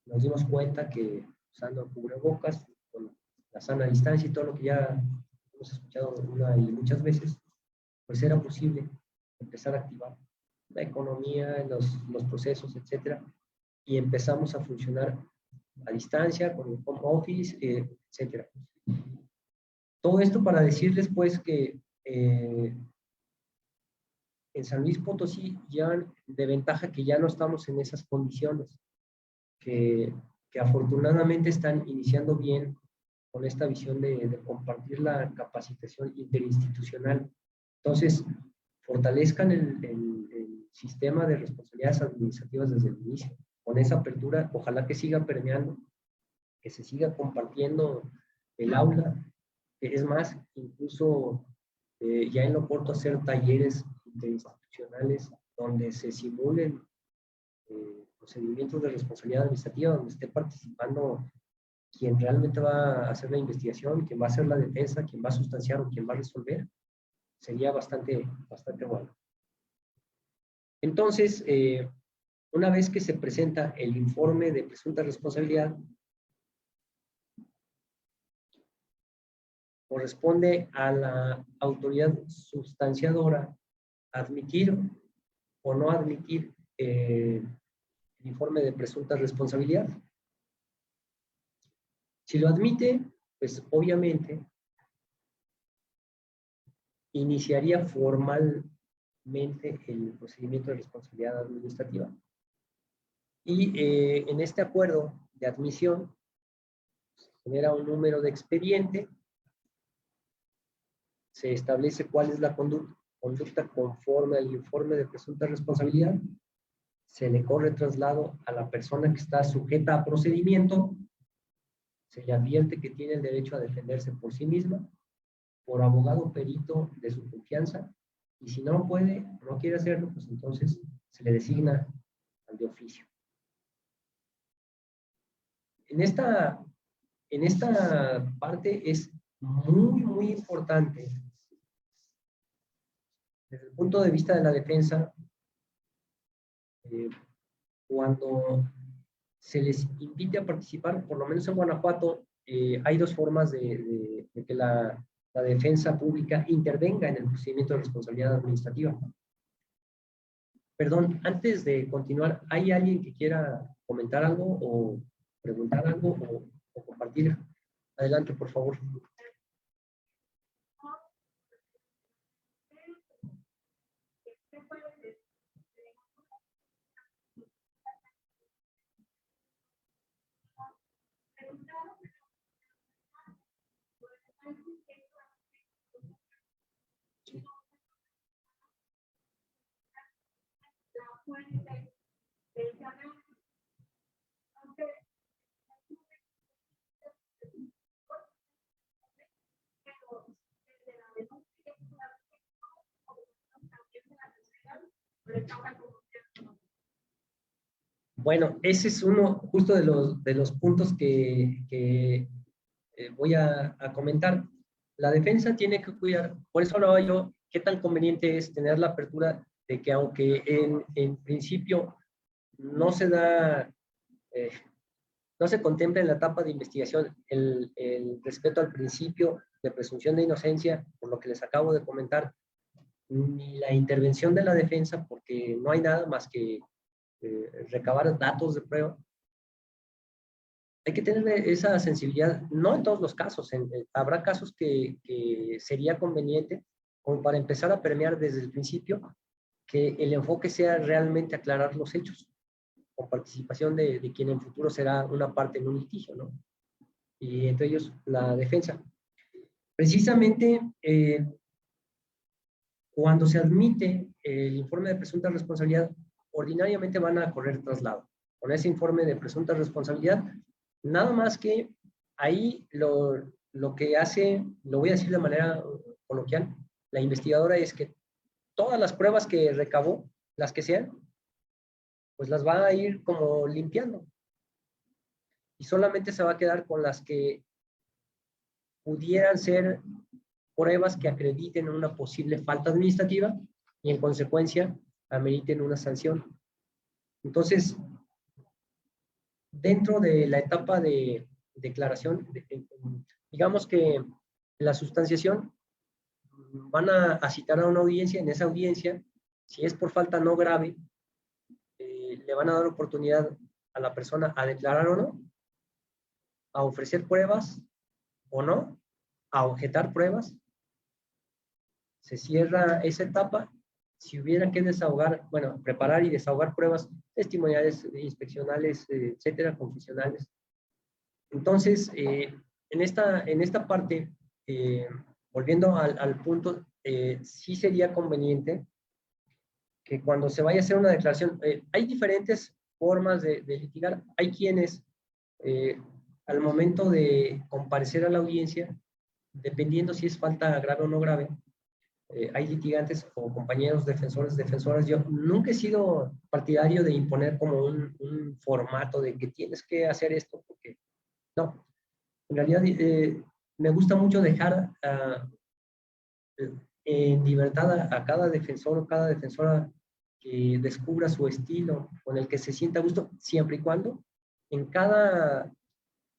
nos dimos cuenta que usando cubrebocas, con la sana distancia y todo lo que ya hemos escuchado una y muchas veces, pues era posible empezar a activar la economía, los procesos, etcétera, y empezamos a funcionar a distancia, con el home office, etcétera. Todo esto para decirles, pues, que en San Luis Potosí llevan de ventaja que ya no estamos en esas condiciones, que afortunadamente están iniciando bien con esta visión de compartir la capacitación interinstitucional. Entonces, fortalezcan el sistema de responsabilidades administrativas desde el inicio. Con esa apertura, ojalá que siga permeando, que se siga compartiendo el aula. Es más, incluso ya en lo corto hacer talleres interinstitucionales donde se simulen procedimientos de responsabilidad administrativa, donde esté participando quien realmente va a hacer la investigación, quien va a hacer la defensa, quien va a sustanciar o quien va a resolver. Sería bastante bueno. Entonces, una vez que se presenta el informe de presunta responsabilidad, corresponde a la autoridad sustanciadora admitir o no admitir el informe de presunta responsabilidad. Si lo admite, pues obviamente iniciaría formalmente el procedimiento de responsabilidad administrativa. Y en este acuerdo de admisión se genera un número de expediente, se establece cuál es la conducta conducta conforme al informe de presunta responsabilidad, se le corre traslado a la persona que está sujeta a procedimiento, se le advierte que tiene el derecho a defenderse por sí misma, por abogado perito de su confianza, y si no puede, no quiere hacerlo, pues entonces se le designa al de oficio. En esta parte es muy importante, desde el punto de vista de la defensa, cuando se les invite a participar, por lo menos en Guanajuato, hay dos formas de que la defensa pública intervenga en el procedimiento de responsabilidad administrativa. Perdón, antes de continuar, ¿hay alguien que quiera comentar algo o preguntar algo o compartir? Adelante, por favor. Bueno, ese es uno justo de los puntos que voy a comentar. La defensa tiene que cuidar, por eso hablaba yo, qué tan conveniente es tener la apertura de que aunque en principio no se da, no se contempla en la etapa de investigación el respeto al principio de presunción de inocencia, por lo que les acabo de comentar, ni la intervención de la defensa, porque no hay nada más que recabar datos de prueba. Hay que tener esa sensibilidad, no en todos los casos, habrá casos que sería conveniente, como para empezar a permear desde el principio, que el enfoque sea realmente aclarar los hechos, con participación de quien en futuro será una parte en un litigio, ¿no? Y entre ellos la defensa. Precisamente, cuando se admite el informe de presunta responsabilidad, ordinariamente van a correr traslado. Con ese informe de presunta responsabilidad, nada más que ahí lo que hace, lo voy a decir de manera coloquial, la investigadora es que todas las pruebas que recabó, las que sean, pues las va a ir como limpiando. Y solamente se va a quedar con las que pudieran ser pruebas que acrediten una posible falta administrativa y en consecuencia ameriten una sanción. Entonces, dentro de la etapa de declaración, digamos que en la sustanciación van a citar a una audiencia. En esa audiencia, si es por falta no grave, le van a dar oportunidad a la persona a declarar o no, a ofrecer pruebas o no, a objetar pruebas. Se cierra esa etapa. Si hubiera que desahogar, bueno, preparar y desahogar pruebas testimoniales, inspeccionales, etcétera, confesionales. Entonces, en esta parte, volviendo al punto, sí sería conveniente que cuando se vaya a hacer una declaración, hay diferentes formas de litigar. Hay quienes, al momento de comparecer a la audiencia, dependiendo si es falta grave o no grave, hay litigantes o compañeros defensores, defensoras. Yo nunca he sido partidario de imponer como un formato de que tienes que hacer esto, porque no. En realidad, me gusta mucho dejar en libertad a cada defensor o cada defensora que descubra su estilo con el que se sienta a gusto, siempre y cuando en cada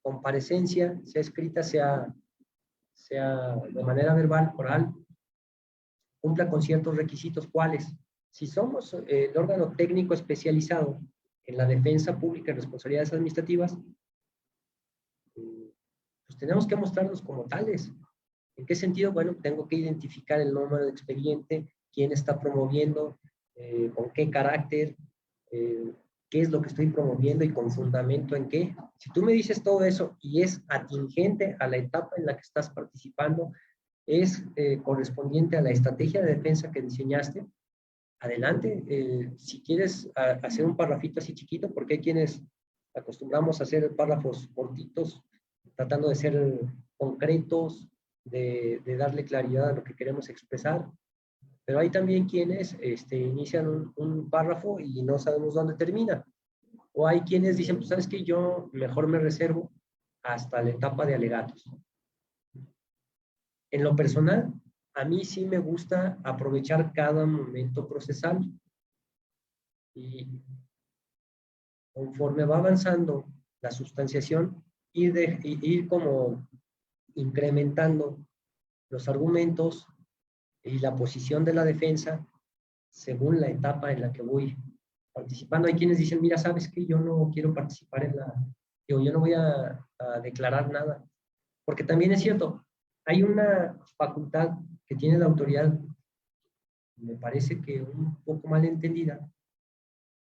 comparecencia, sea escrita, sea de manera verbal, oral, cumpla con ciertos requisitos. ¿Cuáles? Si somos el órgano técnico especializado en la defensa pública y responsabilidades administrativas, pues tenemos que mostrarnos como tales. ¿En qué sentido? Bueno, tengo que identificar el número de expediente, quién está promoviendo, con qué carácter, qué es lo que estoy promoviendo y con fundamento en qué. Si tú me dices todo eso y es atingente a la etapa en la que estás participando, es correspondiente a la estrategia de defensa que diseñaste. Adelante, si quieres hacer un parrafito así chiquito, porque hay quienes acostumbramos a hacer párrafos cortitos, tratando de ser concretos, de darle claridad a lo que queremos expresar, pero hay también quienes inician un párrafo y no sabemos dónde termina, o hay quienes dicen, pues sabes que yo mejor me reservo hasta la etapa de alegatos. En lo personal, a mí sí me gusta aprovechar cada momento procesal y conforme va avanzando la sustanciación, ir como incrementando los argumentos y la posición de la defensa según la etapa en la que voy participando. Hay quienes dicen, mira, sabes que yo no quiero participar yo no voy a declarar nada, porque también es cierto, hay una facultad que tiene la autoridad, me parece que un poco mal entendida,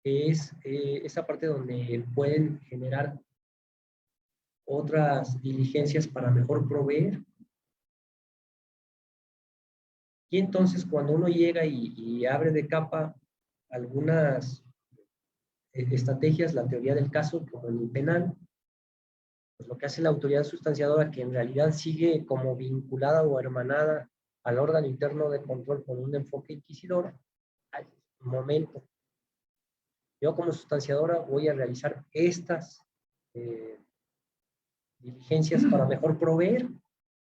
que es esa parte donde pueden generar otras diligencias para mejor proveer. Y entonces cuando uno llega y abre de capa algunas estrategias, la teoría del caso, como en el penal, pues lo que hace la autoridad sustanciadora, que en realidad sigue como vinculada o hermanada al órgano interno de control con un enfoque inquisidor, al momento, yo como sustanciadora voy a realizar estas diligencias para mejor proveer,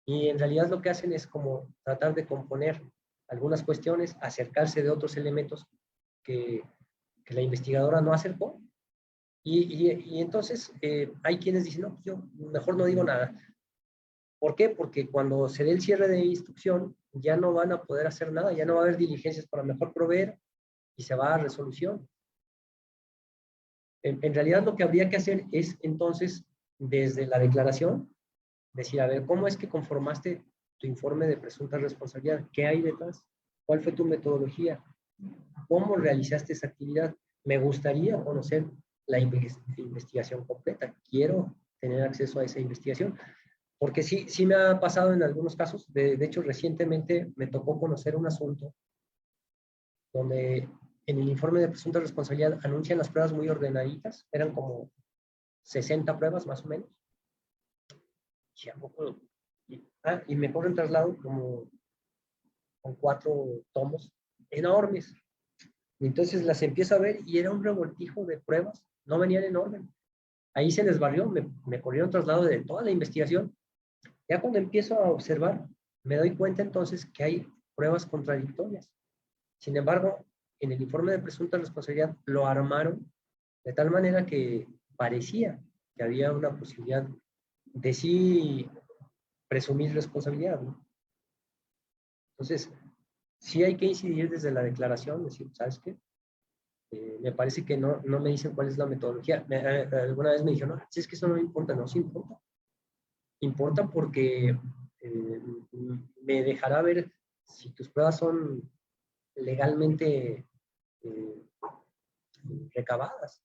y en realidad lo que hacen es como tratar de componer algunas cuestiones, acercarse de otros elementos que la investigadora no acercó, y entonces hay quienes dicen, no, pues yo mejor no digo nada. ¿Por qué? Porque cuando se dé el cierre de instrucción, ya no van a poder hacer nada, ya no va a haber diligencias para mejor proveer y se va a resolución. En realidad lo que habría que hacer es entonces, desde la declaración, decir, a ver, ¿cómo es que conformaste tu informe de presunta responsabilidad? ¿Qué hay detrás? ¿Cuál fue tu metodología? ¿Cómo realizaste esa actividad? Me gustaría conocer la investigación completa. Quiero tener acceso a esa investigación. Porque sí me ha pasado en algunos casos. De hecho, recientemente me tocó conocer un asunto donde en el informe de presunta responsabilidad anuncian las pruebas muy ordenaditas. Eran como 60 pruebas más o menos. Y me corren traslado como con 4 tomos enormes. Y entonces las empiezo a ver y era un revoltijo de pruebas, no venían en orden. Ahí se les barrió, me corrieron traslado de toda la investigación. Ya cuando empiezo a observar, me doy cuenta entonces que hay pruebas contradictorias. Sin embargo, en el informe de presunta responsabilidad lo armaron de tal manera que parecía que había una posibilidad de sí presumir responsabilidad, ¿no? Entonces, sí hay que incidir desde la declaración, decir, ¿sabes qué? Me parece que no me dicen cuál es la metodología. Alguna vez me dijeron, no, si es que eso no importa, no, sí importa. Importa porque me dejará ver si tus pruebas son legalmente eh, recabadas.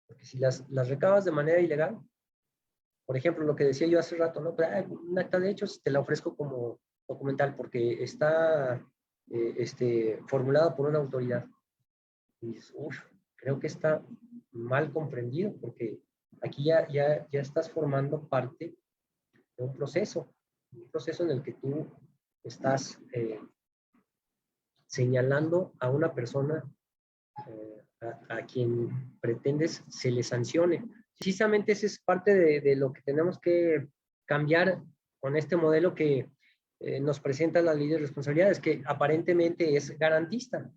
Porque si las recabas de manera ilegal, por ejemplo, lo que decía yo hace rato, ¿no? Un acta de hechos te la ofrezco como documental porque está formulada por una autoridad. Y dices, creo que está mal comprendido porque aquí ya estás formando parte de un proceso en el que tú estás señalando a una persona a quien pretendes se le sancione. Precisamente esa es parte de lo que tenemos que cambiar con este modelo que nos presenta la ley de responsabilidades, que aparentemente es garantista.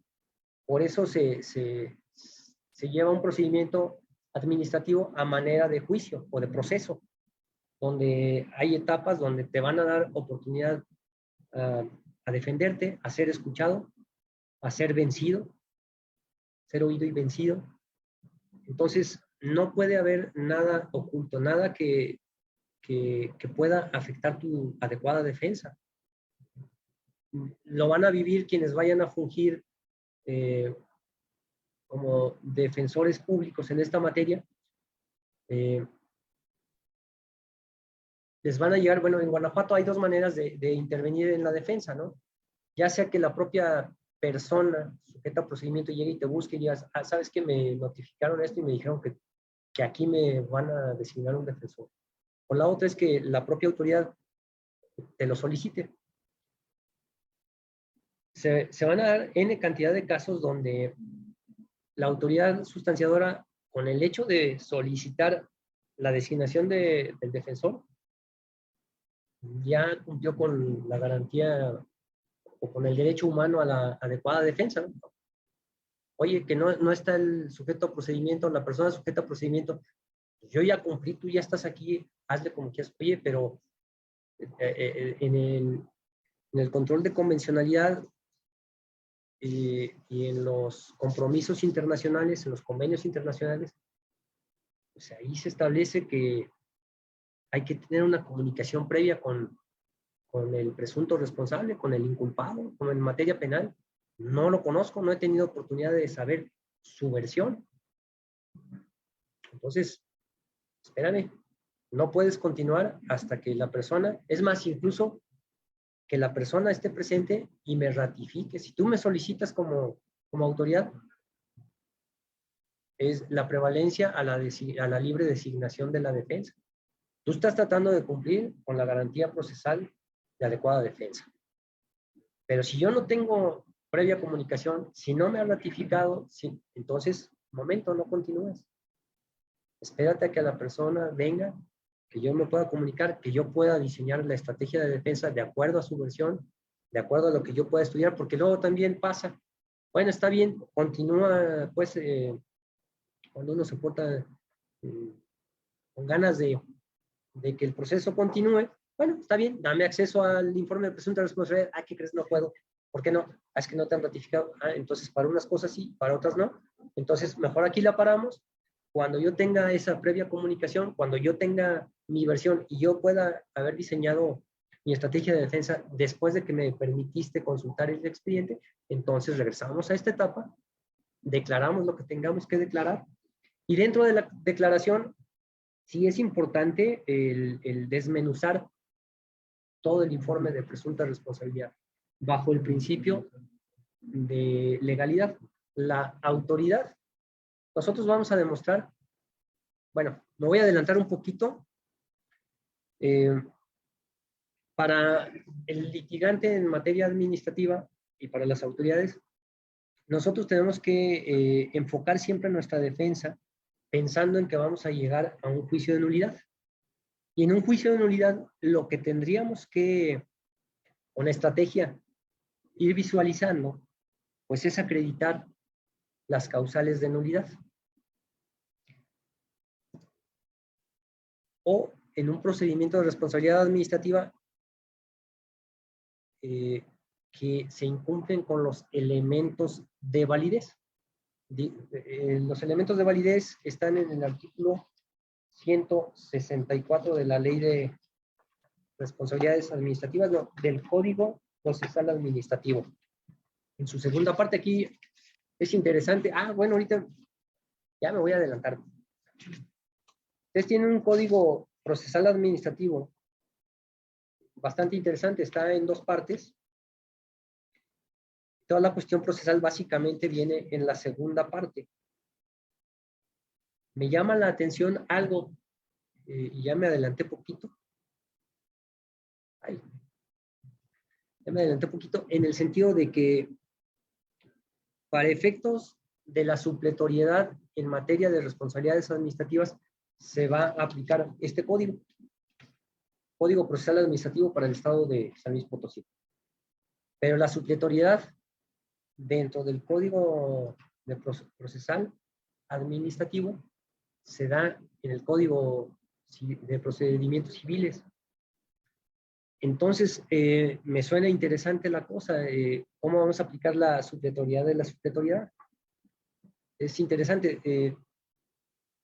Por eso se lleva un procedimiento administrativo a manera de juicio o de proceso, donde hay etapas donde te van a dar oportunidad a defenderte, a ser escuchado, a ser vencido, ser oído y vencido. Entonces, no puede haber nada oculto, nada que pueda afectar tu adecuada defensa. Lo van a vivir quienes vayan a fungir como defensores públicos en esta materia. les van a llegar, bueno, en Guanajuato hay dos maneras de intervenir en la defensa, ¿no? Ya sea que la propia persona sujeta a procedimiento llegue y te busque y digas, ah, ¿sabes que me notificaron esto y me dijeron que aquí me van a designar un defensor? O la otra es que la propia autoridad te lo solicite. Se van a dar N cantidad de casos donde la autoridad sustanciadora, con el hecho de solicitar la designación del defensor, ya cumplió con la garantía o con el derecho humano a la adecuada defensa, ¿no? Oye, que no está el sujeto a procedimiento, la persona sujeta a procedimiento, yo ya cumplí, tú ya estás aquí, hazle como quieras. Oye, pero en el control de convencionalidad y en los compromisos internacionales, en los convenios internacionales, pues ahí se establece que hay que tener una comunicación previa con el presunto responsable, con el inculpado, con en materia penal. No lo conozco, no he tenido oportunidad de saber su versión. Entonces, espérame, no puedes continuar hasta que la persona, es más, incluso que la persona esté presente y me ratifique. Si tú me solicitas como autoridad, es la prevalencia a la libre designación de la defensa. Tú estás tratando de cumplir con la garantía procesal de adecuada defensa. Pero si yo no tengo previa comunicación, si no me ha ratificado, entonces, momento, no continúes. Espérate a que la persona venga, que yo me pueda comunicar, que yo pueda diseñar la estrategia de defensa de acuerdo a su versión, de acuerdo a lo que yo pueda estudiar, porque luego también pasa, bueno, está bien, continúa, pues, cuando uno se porta con ganas de que el proceso continúe, bueno, está bien, dame acceso al informe de presunta responsabilidad. Ah, ¿qué crees? No puedo. ¿Por qué no? Ah, es que no te han ratificado. Ah, entonces para unas cosas sí, para otras no. Entonces, mejor aquí la paramos. Cuando yo tenga esa previa comunicación, cuando yo tenga mi versión y yo pueda haber diseñado mi estrategia de defensa después de que me permitiste consultar el expediente, entonces regresamos a esta etapa, declaramos lo que tengamos que declarar y dentro de la declaración sí es importante el desmenuzar todo el informe de presunta responsabilidad bajo el principio de legalidad. La autoridad, nosotros vamos a demostrar, bueno, me voy a adelantar un poquito, para el litigante en materia administrativa y para las autoridades, nosotros tenemos que enfocar siempre nuestra defensa pensando en que vamos a llegar a un juicio de nulidad. Y en un juicio de nulidad, lo que tendríamos que, con estrategia, ir visualizando, pues es acreditar las causales de nulidad. O en un procedimiento de responsabilidad administrativa, que se incumplen con los elementos de validez. Los elementos de validez están en el artículo 164 de la Ley de Responsabilidades Administrativas, no, del Código Procesal Administrativo. En su segunda parte aquí es interesante. Ah, bueno, ahorita ya me voy a adelantar. Ustedes tienen un Código Procesal Administrativo bastante interesante, está en dos partes. Toda la cuestión procesal básicamente viene en la segunda parte. Me llama la atención algo, y ya me adelanté poquito. Ya me adelanté poquito en el sentido de que para efectos de la supletoriedad en materia de responsabilidades administrativas se va a aplicar este código. Código Procesal Administrativo para el Estado de San Luis Potosí. Pero la supletoriedad dentro del Código de Procesal Administrativo se da en el Código de Procedimientos Civiles. Entonces, me suena interesante la cosa, ¿cómo vamos a aplicar la supletoriedad de la supletoriedad? Es interesante.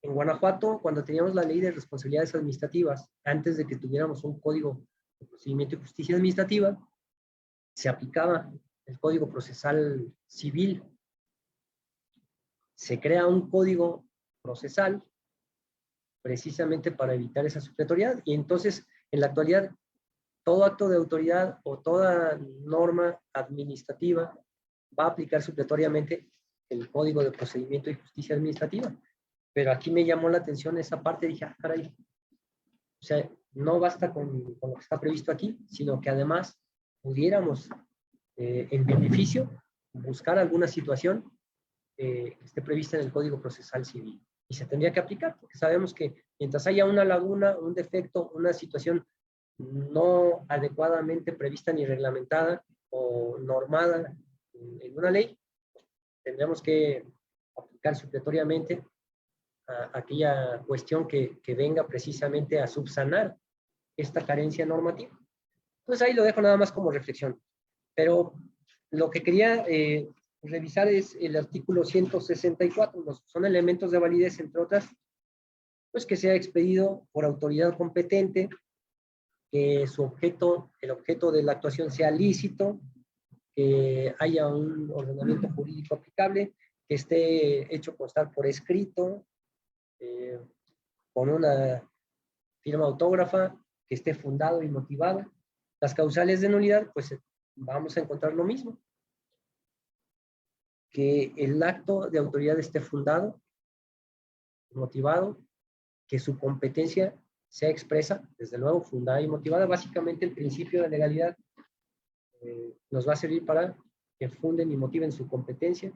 En Guanajuato, cuando teníamos la Ley de Responsabilidades Administrativas, antes de que tuviéramos un Código de Procedimiento y Justicia Administrativa, se aplicaba el Código Procesal Civil. Se crea un Código Procesal precisamente para evitar esa supletoriedad. Y entonces, En la actualidad, todo acto de autoridad o toda norma administrativa va a aplicar supletoriamente el Código de Procedimiento y Justicia Administrativa. Pero aquí me llamó la atención esa parte, dije, ah, caray, o sea, no basta con lo que está previsto aquí, sino que además pudiéramos, en beneficio, buscar alguna situación que esté prevista en el Código Procesal Civil. Y se tendría que aplicar, porque sabemos que mientras haya una laguna, un defecto, una situación no adecuadamente prevista ni reglamentada o normada en una ley, tendremos que aplicar supletoriamente a aquella cuestión que venga precisamente a subsanar esta carencia normativa. Entonces ahí lo dejo nada más como reflexión. Pero lo que quería revisar es el artículo 164, son elementos de validez, entre otras, pues que sea expedido por autoridad competente, que su objeto, el objeto de la actuación sea lícito, que haya un ordenamiento jurídico aplicable, que esté hecho constar por escrito, con una firma autógrafa, que esté fundado y motivado. Las causales de nulidad, pues vamos a encontrar lo mismo. Que el acto de autoridad esté fundado, motivado, que su competencia sea expresa, desde luego fundada y motivada. Básicamente el principio de legalidad nos va a servir para que funden y motiven su competencia,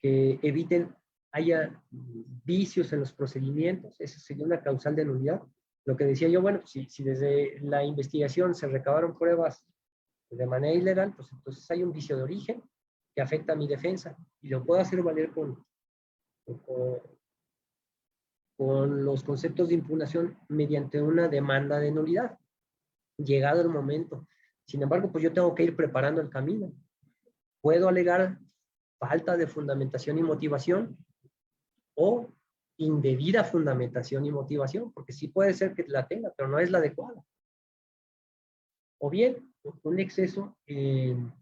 que eviten haya vicios en los procedimientos. Esa sería una causal de nulidad. Lo que decía yo, bueno, si desde la investigación se recabaron pruebas de manera ilegal, pues entonces hay un vicio de origen que afecta a mi defensa y lo puedo hacer valer con los conceptos de impugnación mediante una demanda de nulidad, llegado el momento. Sin embargo, pues yo tengo que ir preparando el camino. Puedo alegar falta de fundamentación y motivación o indebida fundamentación y motivación, porque sí puede ser que la tenga, pero no es la adecuada. O bien, un exceso en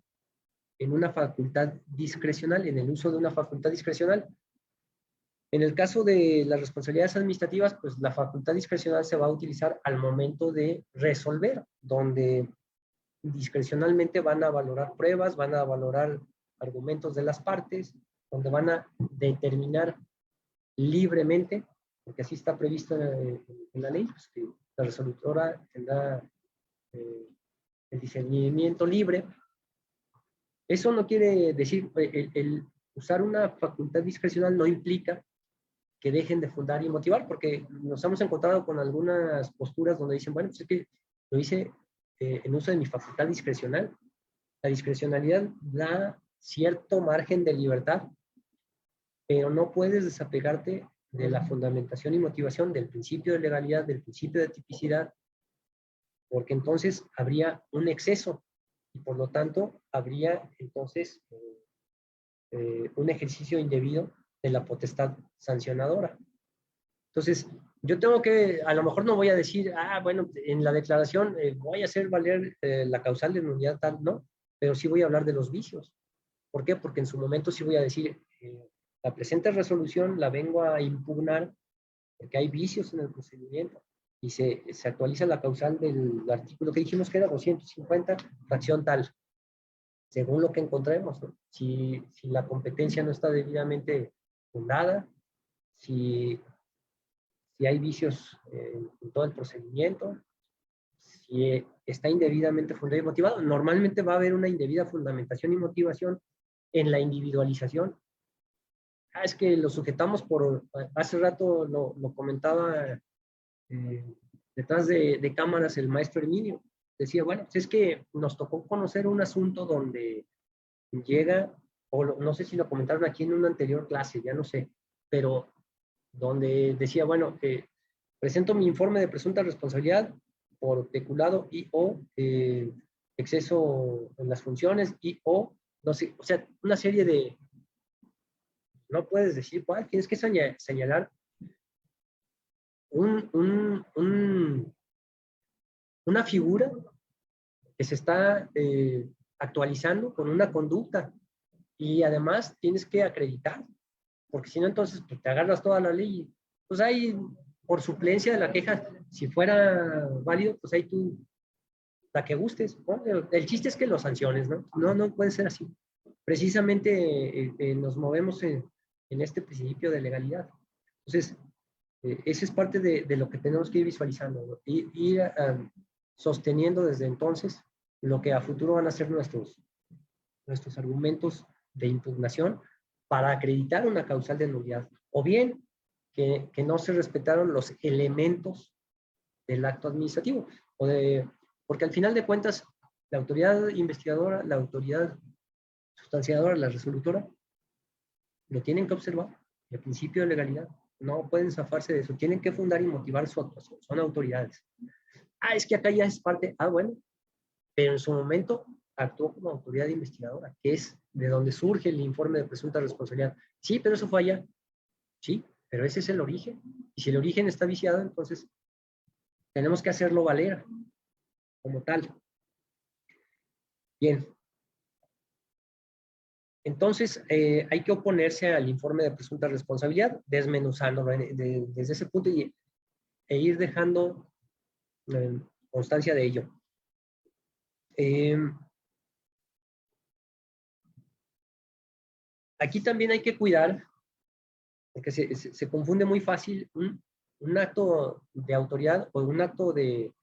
una facultad discrecional, en el uso de una facultad discrecional. En el caso de las responsabilidades administrativas, pues la facultad discrecional se va a utilizar al momento de resolver, donde discrecionalmente van a valorar pruebas, van a valorar argumentos de las partes, donde van a determinar libremente, porque así está previsto en la ley, pues que la resolutora tendrá el discernimiento libre. Eso no quiere decir, el usar una facultad discrecional no implica que dejen de fundar y motivar, porque nos hemos encontrado con algunas posturas donde dicen, bueno, pues es que lo hice en uso de mi facultad discrecional. La discrecionalidad da cierto margen de libertad, pero no puedes desapegarte de la fundamentación y motivación, del principio de legalidad, del principio de tipicidad, porque entonces habría un exceso y por lo tanto habría entonces un ejercicio indebido de la potestad sancionadora. Entonces, yo tengo que, a lo mejor no voy a decir, ah, bueno, en la declaración voy a hacer valer la causal de nulidad tal, no, pero sí voy a hablar de los vicios. ¿Por qué? Porque en su momento sí voy a decir, la presente resolución la vengo a impugnar porque hay vicios en el procedimiento y se actualiza la causal del artículo que dijimos que era 250, fracción tal, según lo que encontremos, ¿no? Si la competencia no está debidamente fundada, si hay vicios en todo el procedimiento, si está indebidamente fundado y motivado. Normalmente va a haber una indebida fundamentación y motivación en la individualización. Es que lo sujetamos por, hace rato lo comentaba detrás de cámaras el maestro Herminio. Decía, bueno, pues es que nos tocó conocer un asunto donde llega, o no sé si lo comentaron aquí en una anterior clase, ya no sé, pero donde decía, bueno, presento mi informe de presunta responsabilidad por peculado y o exceso en las funciones y o, no sé, o sea, una serie de, no puedes decir cuál, tienes que señalar una figura que se está actualizando con una conducta y además tienes que acreditar, porque si no entonces pues, te agarras toda la ley. Pues hay por suplencia de la queja, si fuera válido, pues ahí tú, la que gustes, ¿no? El chiste es que lo sanciones, ¿no? No puede ser así. Precisamente nos movemos en este principio de legalidad. Entonces, esa es parte de lo que tenemos que ir visualizando, ¿no? Y ir sosteniendo desde entonces lo que a futuro van a ser nuestros argumentos de impugnación para acreditar una causal de nulidad, o bien que no se respetaron los elementos del acto administrativo, porque al final de cuentas, la autoridad investigadora, la autoridad sustanciadora, la resolutora, lo tienen que observar, el principio de legalidad, no pueden zafarse de eso, tienen que fundar y motivar su actuación, son autoridades. Es que acá ya es parte, bueno, pero en su momento actuó como autoridad investigadora, que es de donde surge el informe de presunta responsabilidad. Sí, pero eso fue allá. Sí, pero ese es el origen. Y si el origen está viciado, entonces tenemos que hacerlo valer como tal. Bien. Entonces, hay que oponerse al informe de presunta responsabilidad, desmenuzándolo desde ese punto e ir dejando constancia de ello. Aquí también hay que cuidar, porque se confunde muy fácil un acto de autoridad o un acto de...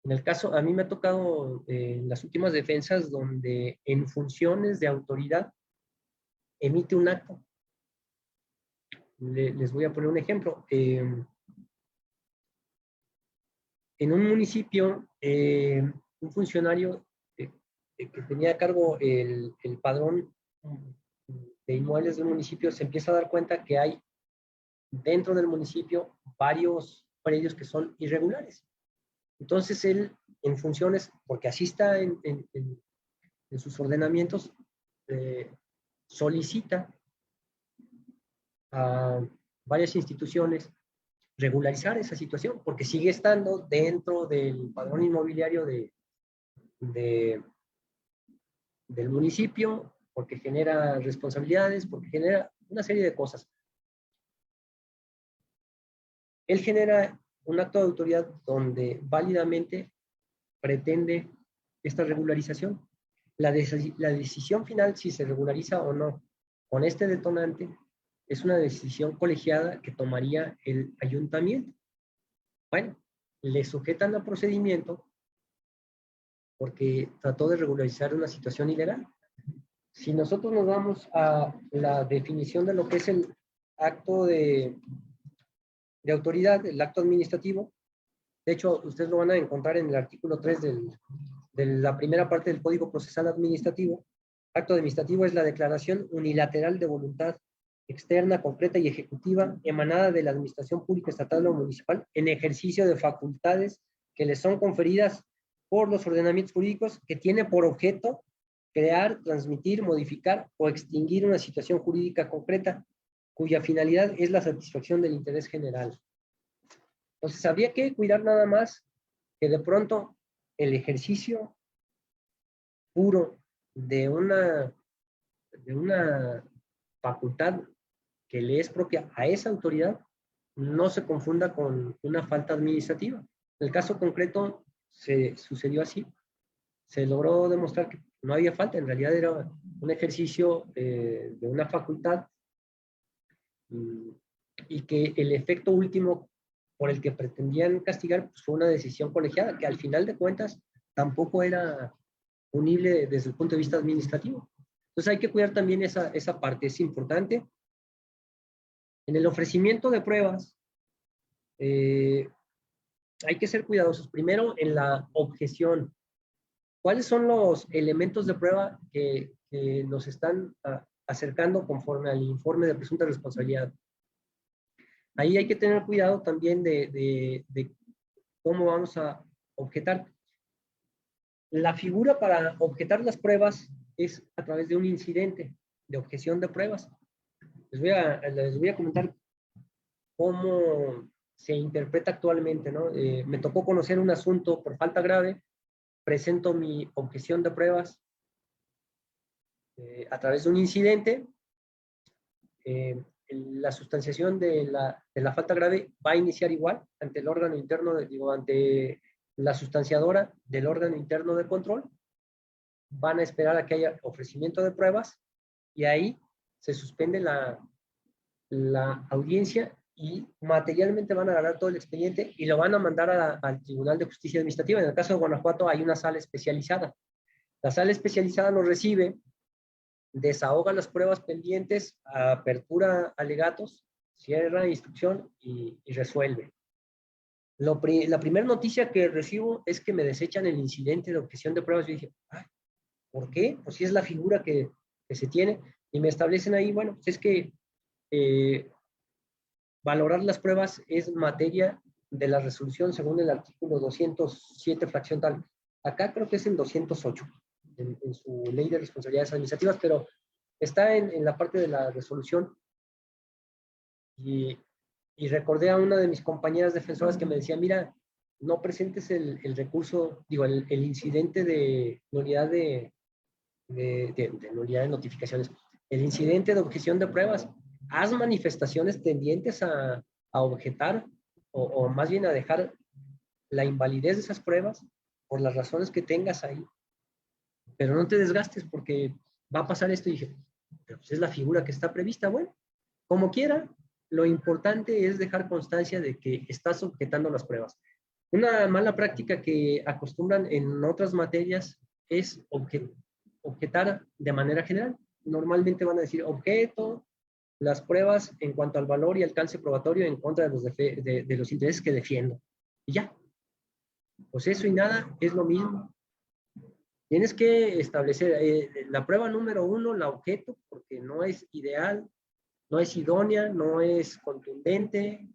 En el caso, a mí me ha tocado en las últimas defensas donde en funciones de autoridad emite un acto. Les voy a poner un ejemplo. En un municipio, un funcionario que tenía a cargo el padrón de inmuebles del municipio se empieza a dar cuenta que hay dentro del municipio varios predios que son irregulares. Entonces él, en funciones, porque así está en sus ordenamientos, solicita a varias instituciones regularizar esa situación, porque sigue estando dentro del padrón inmobiliario del municipio, porque genera responsabilidades, porque genera una serie de cosas. Él genera un acto de autoridad donde válidamente pretende esta regularización. La decisión final, si se regulariza o no con este detonante, es una decisión colegiada que tomaría el ayuntamiento. Bueno, le sujetan al procedimiento porque trató de regularizar una situación ilegal. Si nosotros nos vamos a la definición de lo que es el acto de autoridad, el acto administrativo, de hecho, ustedes lo van a encontrar en el artículo 3 de la primera parte del Código Procesal Administrativo. Acto administrativo es la declaración unilateral de voluntad externa, concreta y ejecutiva emanada de la administración pública estatal o municipal en ejercicio de facultades que les son conferidas por los ordenamientos jurídicos, que tiene por objeto crear, transmitir, modificar o extinguir una situación jurídica concreta cuya finalidad es la satisfacción del interés general. Entonces, habría que cuidar nada más que de pronto el ejercicio puro de una facultad que le es propia a esa autoridad no se confunda con una falta administrativa. En el caso concreto se sucedió así. Se logró demostrar que no había falta, en realidad era un ejercicio de una facultad y que el efecto último por el que pretendían castigar pues, fue una decisión colegiada, que al final de cuentas tampoco era punible desde el punto de vista administrativo. Entonces hay que cuidar también esa parte, es importante. En el ofrecimiento de pruebas, hay que ser cuidadosos. Primero, en la objeción. ¿Cuáles son los elementos de prueba que nos están acercando conforme al informe de presunta responsabilidad? Ahí hay que tener cuidado también de cómo vamos a objetar. La figura para objetar las pruebas es a través de un incidente de objeción de pruebas. Les voy a comentar cómo se interpreta actualmente, ¿no? Me tocó conocer un asunto por falta grave, presento mi objeción de pruebas a través de un incidente, la sustanciación de la falta grave va a iniciar igual ante el órgano interno, ante la sustanciadora del órgano interno de control. Van a esperar a que haya ofrecimiento de pruebas y ahí se suspende la audiencia y materialmente van a agarrar todo el expediente y lo van a mandar al Tribunal de Justicia Administrativa. En el caso de Guanajuato hay una sala especializada. La sala especializada lo recibe, desahoga las pruebas pendientes, apertura alegatos, cierra instrucción y resuelve. La primera noticia que recibo es que me desechan el incidente de objeción de pruebas. Yo dije, ¿por qué? Pues si es la figura que se tiene. Y me establecen ahí, bueno, pues es que valorar las pruebas es materia de la resolución según el artículo 207, fracción tal. Acá creo que es el 208, en su ley de responsabilidades administrativas, pero está en la parte de la resolución. Y recordé a una de mis compañeras defensoras que me decía, mira, no presentes el recurso, digo, el incidente de nulidad de nulidad de notificaciones, el incidente de objeción de pruebas. Haz manifestaciones tendientes a objetar o más bien a dejar la invalidez de esas pruebas por las razones que tengas ahí. Pero no te desgastes porque va a pasar esto. Y dije, pero pues es la figura que está prevista. Bueno, como quiera, lo importante es dejar constancia de que estás objetando las pruebas. Una mala práctica que acostumbran en otras materias es objetar de manera general. Normalmente van a decir objeto las pruebas en cuanto al valor y alcance probatorio en contra de los intereses que defiendo. Y ya. Pues eso y nada es lo mismo. Tienes que establecer la prueba número 1, la objeto, porque no es ideal, no es idónea, no es contundente,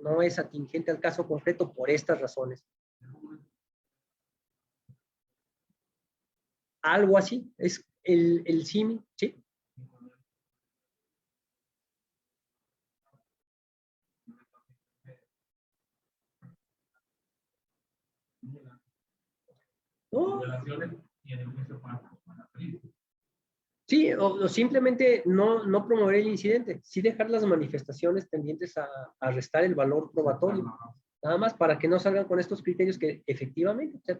no es atingente al caso concreto por estas razones. Algo así, es el símil, ¿sí? No. Sí, o simplemente no promover el incidente, sí dejar las manifestaciones tendientes a restar el valor probatorio, nada más para que no salgan con estos criterios que efectivamente, o sea,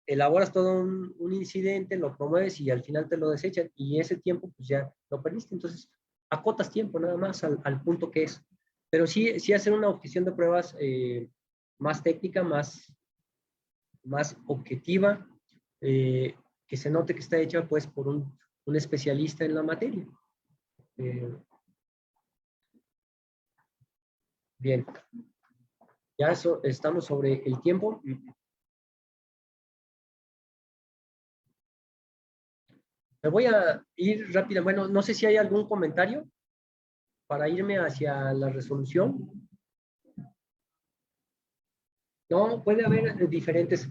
elaboras todo un incidente, lo promueves y al final te lo desechan y ese tiempo pues ya lo perdiste, entonces acotas tiempo nada más al punto que es. Pero sí hacer una objeción de pruebas más técnica, más objetiva, que se note que está hecha pues por un especialista en la materia. Bien, ya estamos sobre el tiempo. Me voy a ir rápida. Bueno, no sé si hay algún comentario para irme hacia la resolución. No, puede haber diferentes.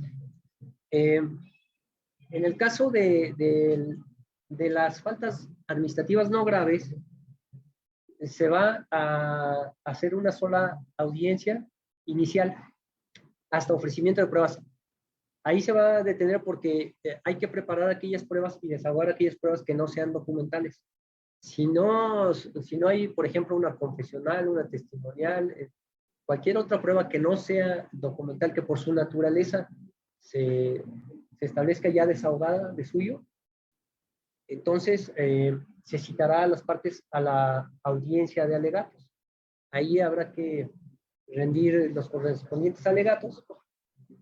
En el caso de las faltas administrativas no graves, se va a hacer una sola audiencia inicial hasta ofrecimiento de pruebas. Ahí se va a detener porque hay que preparar aquellas pruebas y desahogar aquellas pruebas que no sean documentales. Si no hay, por ejemplo, una confesional, una testimonial, cualquier otra prueba que no sea documental, que por su naturaleza se establezca ya desahogada de suyo, entonces se citará a las partes a la audiencia de alegatos. Ahí habrá que rendir los correspondientes alegatos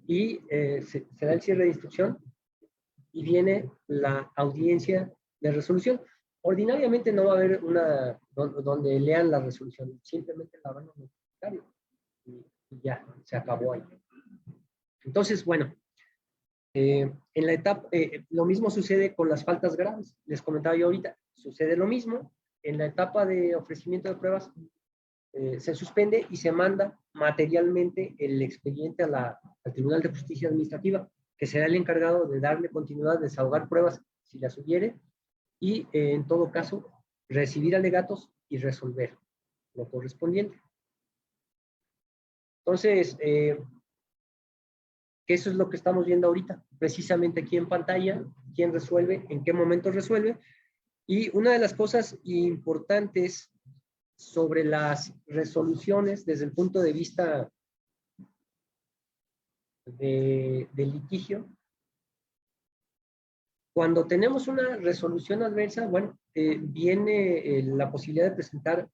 y se da el cierre de instrucción y viene la audiencia de resolución. Ordinariamente no va a haber una donde lean la resolución, simplemente la van a notificar y ya, se acabó ahí. Entonces, bueno, en la etapa, lo mismo sucede con las faltas graves. Les comentaba yo ahorita, sucede lo mismo. En la etapa de ofrecimiento de pruebas, se suspende y se manda materialmente el expediente al Tribunal de Justicia Administrativa, que será el encargado de darle continuidad, desahogar pruebas si las hubiere, y en todo caso, recibir alegatos y resolver lo correspondiente. Entonces, eso es lo que estamos viendo ahorita, precisamente aquí en pantalla, quién resuelve, en qué momento resuelve, Y una de las cosas importantes sobre las resoluciones desde el punto de vista de litigio, cuando tenemos una resolución adversa, bueno, viene la posibilidad de presentar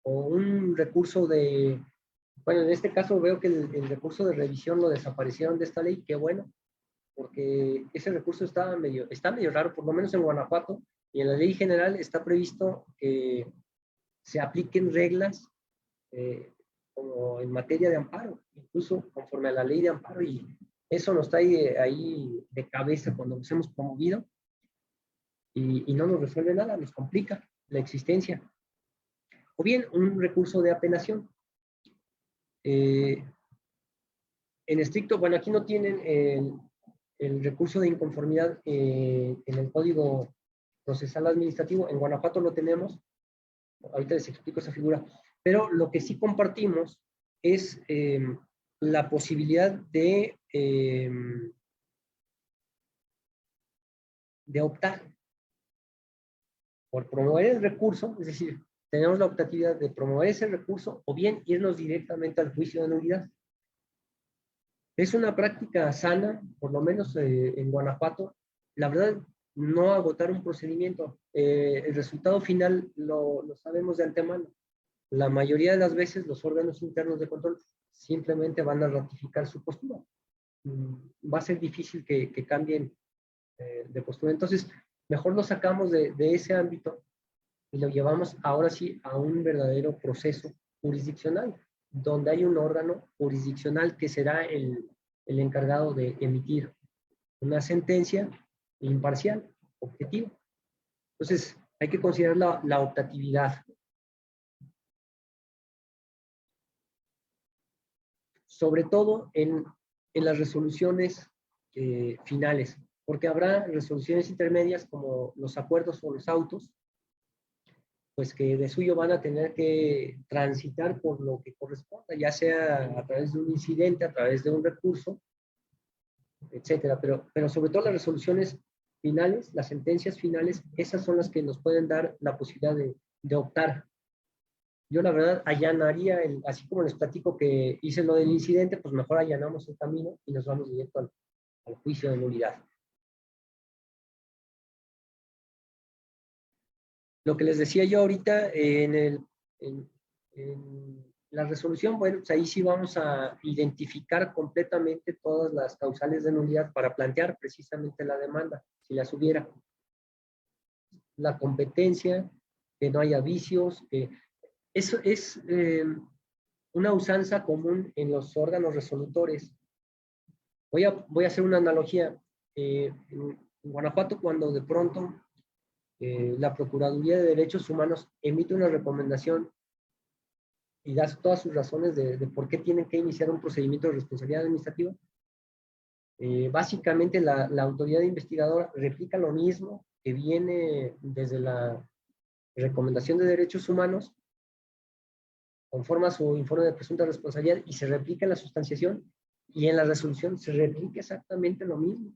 o un recurso de, bueno, en este caso veo que el recurso de revisión lo desaparecieron de esta ley, qué bueno, porque ese recurso está medio raro, por lo menos en Guanajuato, y en la ley general está previsto que se apliquen reglas como en materia de amparo, incluso conforme a la ley de amparo, y eso nos está ahí de cabeza cuando nos hemos promovido, y no nos resuelve nada, nos complica la existencia. O bien, un recurso de apelación. En estricto, bueno, aquí no tienen el recurso de inconformidad en el Código Procesal Administrativo. En Guanajuato lo tenemos. Ahorita les explico esa figura. Pero lo que sí compartimos es la posibilidad de optar por promover el recurso, es decir, tenemos la optatividad de promover ese recurso o bien irnos directamente al juicio de nulidad. Es una práctica sana, por lo menos en Guanajuato. La verdad, no agotar un procedimiento. El resultado final lo sabemos de antemano. La mayoría de las veces los órganos internos de control simplemente van a ratificar su postura. Va a ser difícil que cambien de postura. Entonces, mejor lo sacamos de ese ámbito y lo llevamos ahora sí a un verdadero proceso jurisdiccional, donde hay un órgano jurisdiccional que será el encargado de emitir una sentencia imparcial, objetiva. Entonces, hay que considerar la optatividad. Sobre todo en las resoluciones finales, porque habrá resoluciones intermedias como los acuerdos o los autos, pues que de suyo van a tener que transitar por lo que corresponda, ya sea a través de un incidente, a través de un recurso, etcétera. Pero sobre todo las resoluciones finales, las sentencias finales, esas son las que nos pueden dar la posibilidad de optar. Yo la verdad allanaría, así como les platico que hice lo del incidente, pues mejor allanamos el camino y nos vamos directo al juicio de nulidad. Lo que les decía yo ahorita, en la resolución, bueno, pues ahí sí vamos a identificar completamente todas las causales de nulidad para plantear precisamente la demanda, si las hubiera. La competencia, que no haya vicios, eso es una usanza común en los órganos resolutores. Voy a hacer una analogía. En Guanajuato, cuando de pronto la Procuraduría de Derechos Humanos emite una recomendación y da todas sus razones de por qué tienen que iniciar un procedimiento de responsabilidad administrativa, básicamente la autoridad investigadora replica lo mismo que viene desde la recomendación de derechos humanos, conforma su informe de presunta responsabilidad y se replica en la sustanciación, y en la resolución se replica exactamente lo mismo.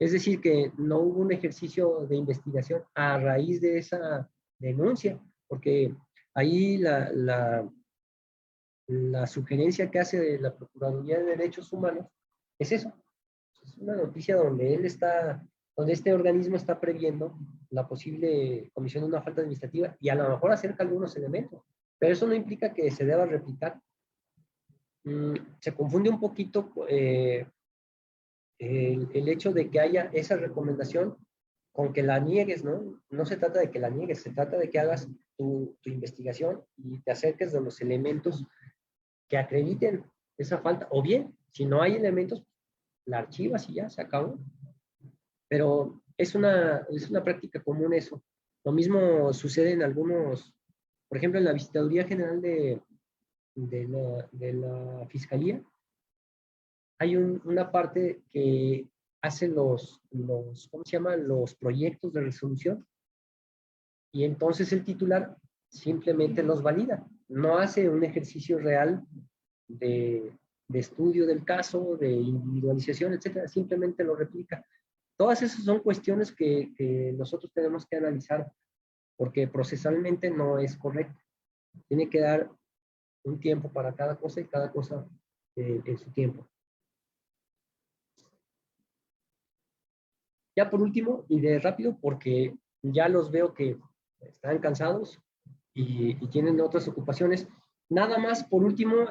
Es decir, que no hubo un ejercicio de investigación a raíz de esa denuncia, porque ahí la sugerencia que hace la Procuraduría de Derechos Humanos es eso. Es una noticia donde donde este organismo está previendo la posible comisión de una falta administrativa y a lo mejor acerca algunos elementos, pero eso no implica que se deba replicar. Se confunde un poquito el hecho de que haya esa recomendación con que la niegues, ¿no? No se trata de que la niegues, se trata de que hagas tu investigación y te acerques de los elementos que acrediten esa falta, o bien, si no hay elementos, la archivas y ya, se acabó. Pero es una práctica común eso. Lo mismo sucede en algunos, por ejemplo, en la Visitaduría General de la Fiscalía, hay una parte que hace ¿cómo se llama? Los proyectos de resolución, y entonces el titular simplemente los valida. No hace un ejercicio real de estudio del caso, de individualización, etcétera, simplemente lo replica. Todas esas son cuestiones que nosotros tenemos que analizar porque procesalmente no es correcto. Tiene que dar un tiempo para cada cosa y cada cosa en su tiempo. Ya por último, y de rápido, porque ya los veo que están cansados y tienen otras ocupaciones. Nada más, por último,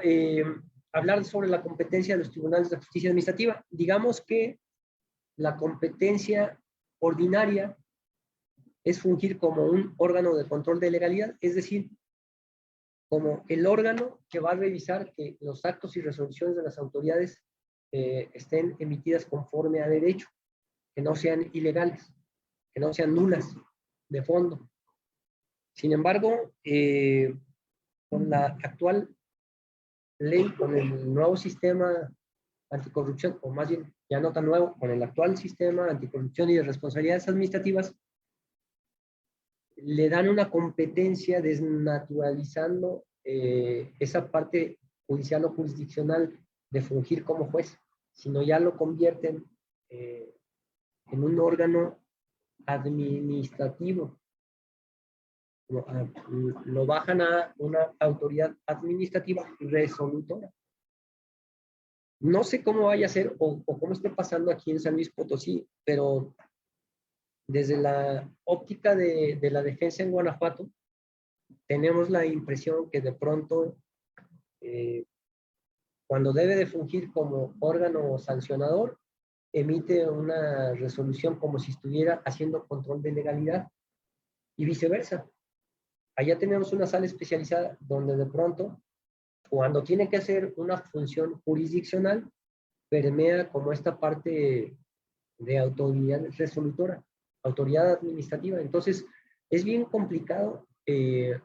hablar sobre la competencia de los tribunales de justicia administrativa. Digamos que la competencia ordinaria es fungir como un órgano de control de legalidad, es decir, como el órgano que va a revisar que los actos y resoluciones de las autoridades estén emitidas conforme a derecho, que no sean ilegales, que no sean nulas de fondo. Sin embargo, con la actual ley, con el nuevo sistema anticorrupción, o más bien ya no tan nuevo, con el actual sistema anticorrupción y de responsabilidades administrativas, le dan una competencia desnaturalizando esa parte judicial o jurisdiccional de fungir como juez, sino ya lo convierten en un órgano administrativo. Lo bajan a una autoridad administrativa resolutora. No sé cómo vaya a ser o cómo esté pasando aquí en San Luis Potosí, pero desde la óptica de la defensa en Guanajuato, tenemos la impresión que de pronto, cuando debe de fungir como órgano sancionador, emite una resolución como si estuviera haciendo control de legalidad y viceversa. Allá tenemos una sala especializada donde de pronto, cuando tiene que hacer una función jurisdiccional, permea como esta parte de autoridad resolutora, autoridad administrativa. Entonces, es bien complicado el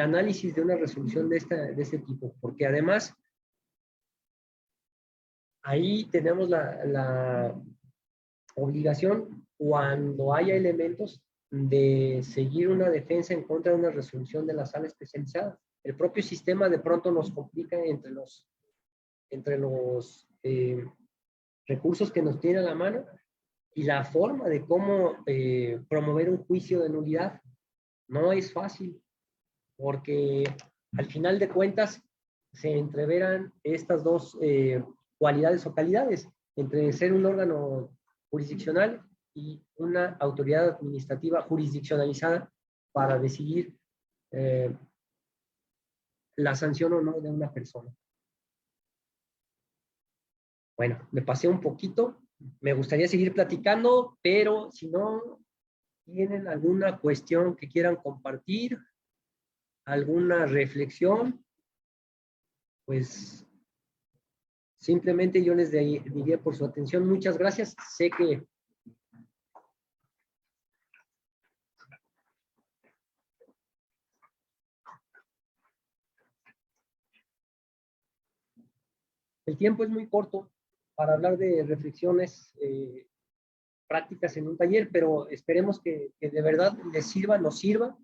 análisis de una resolución de este tipo, porque además ahí tenemos la obligación, cuando haya elementos, de seguir una defensa en contra de una resolución de la sala especializada. El propio sistema de pronto nos complica entre los recursos que nos tiene a la mano y la forma de cómo promover un juicio de nulidad. No es fácil, porque al final de cuentas se entreveran estas dos cualidades o calidades, entre ser un órgano jurisdiccional y una autoridad administrativa jurisdiccionalizada para decidir la sanción o no de una persona. Bueno, me pasé un poquito, me gustaría seguir platicando, pero si no tienen alguna cuestión que quieran compartir, alguna reflexión, pues simplemente yo les diría por su atención. Muchas gracias. Sé que el tiempo es muy corto para hablar de reflexiones prácticas en un taller, pero esperemos que de verdad les sirva, nos sirva.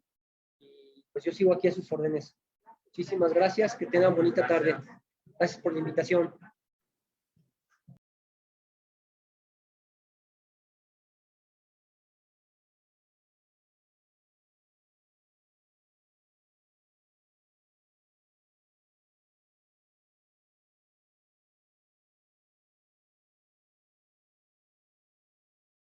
Y pues yo sigo aquí a sus órdenes. Muchísimas gracias, que tengan bonita tarde. Gracias por la invitación.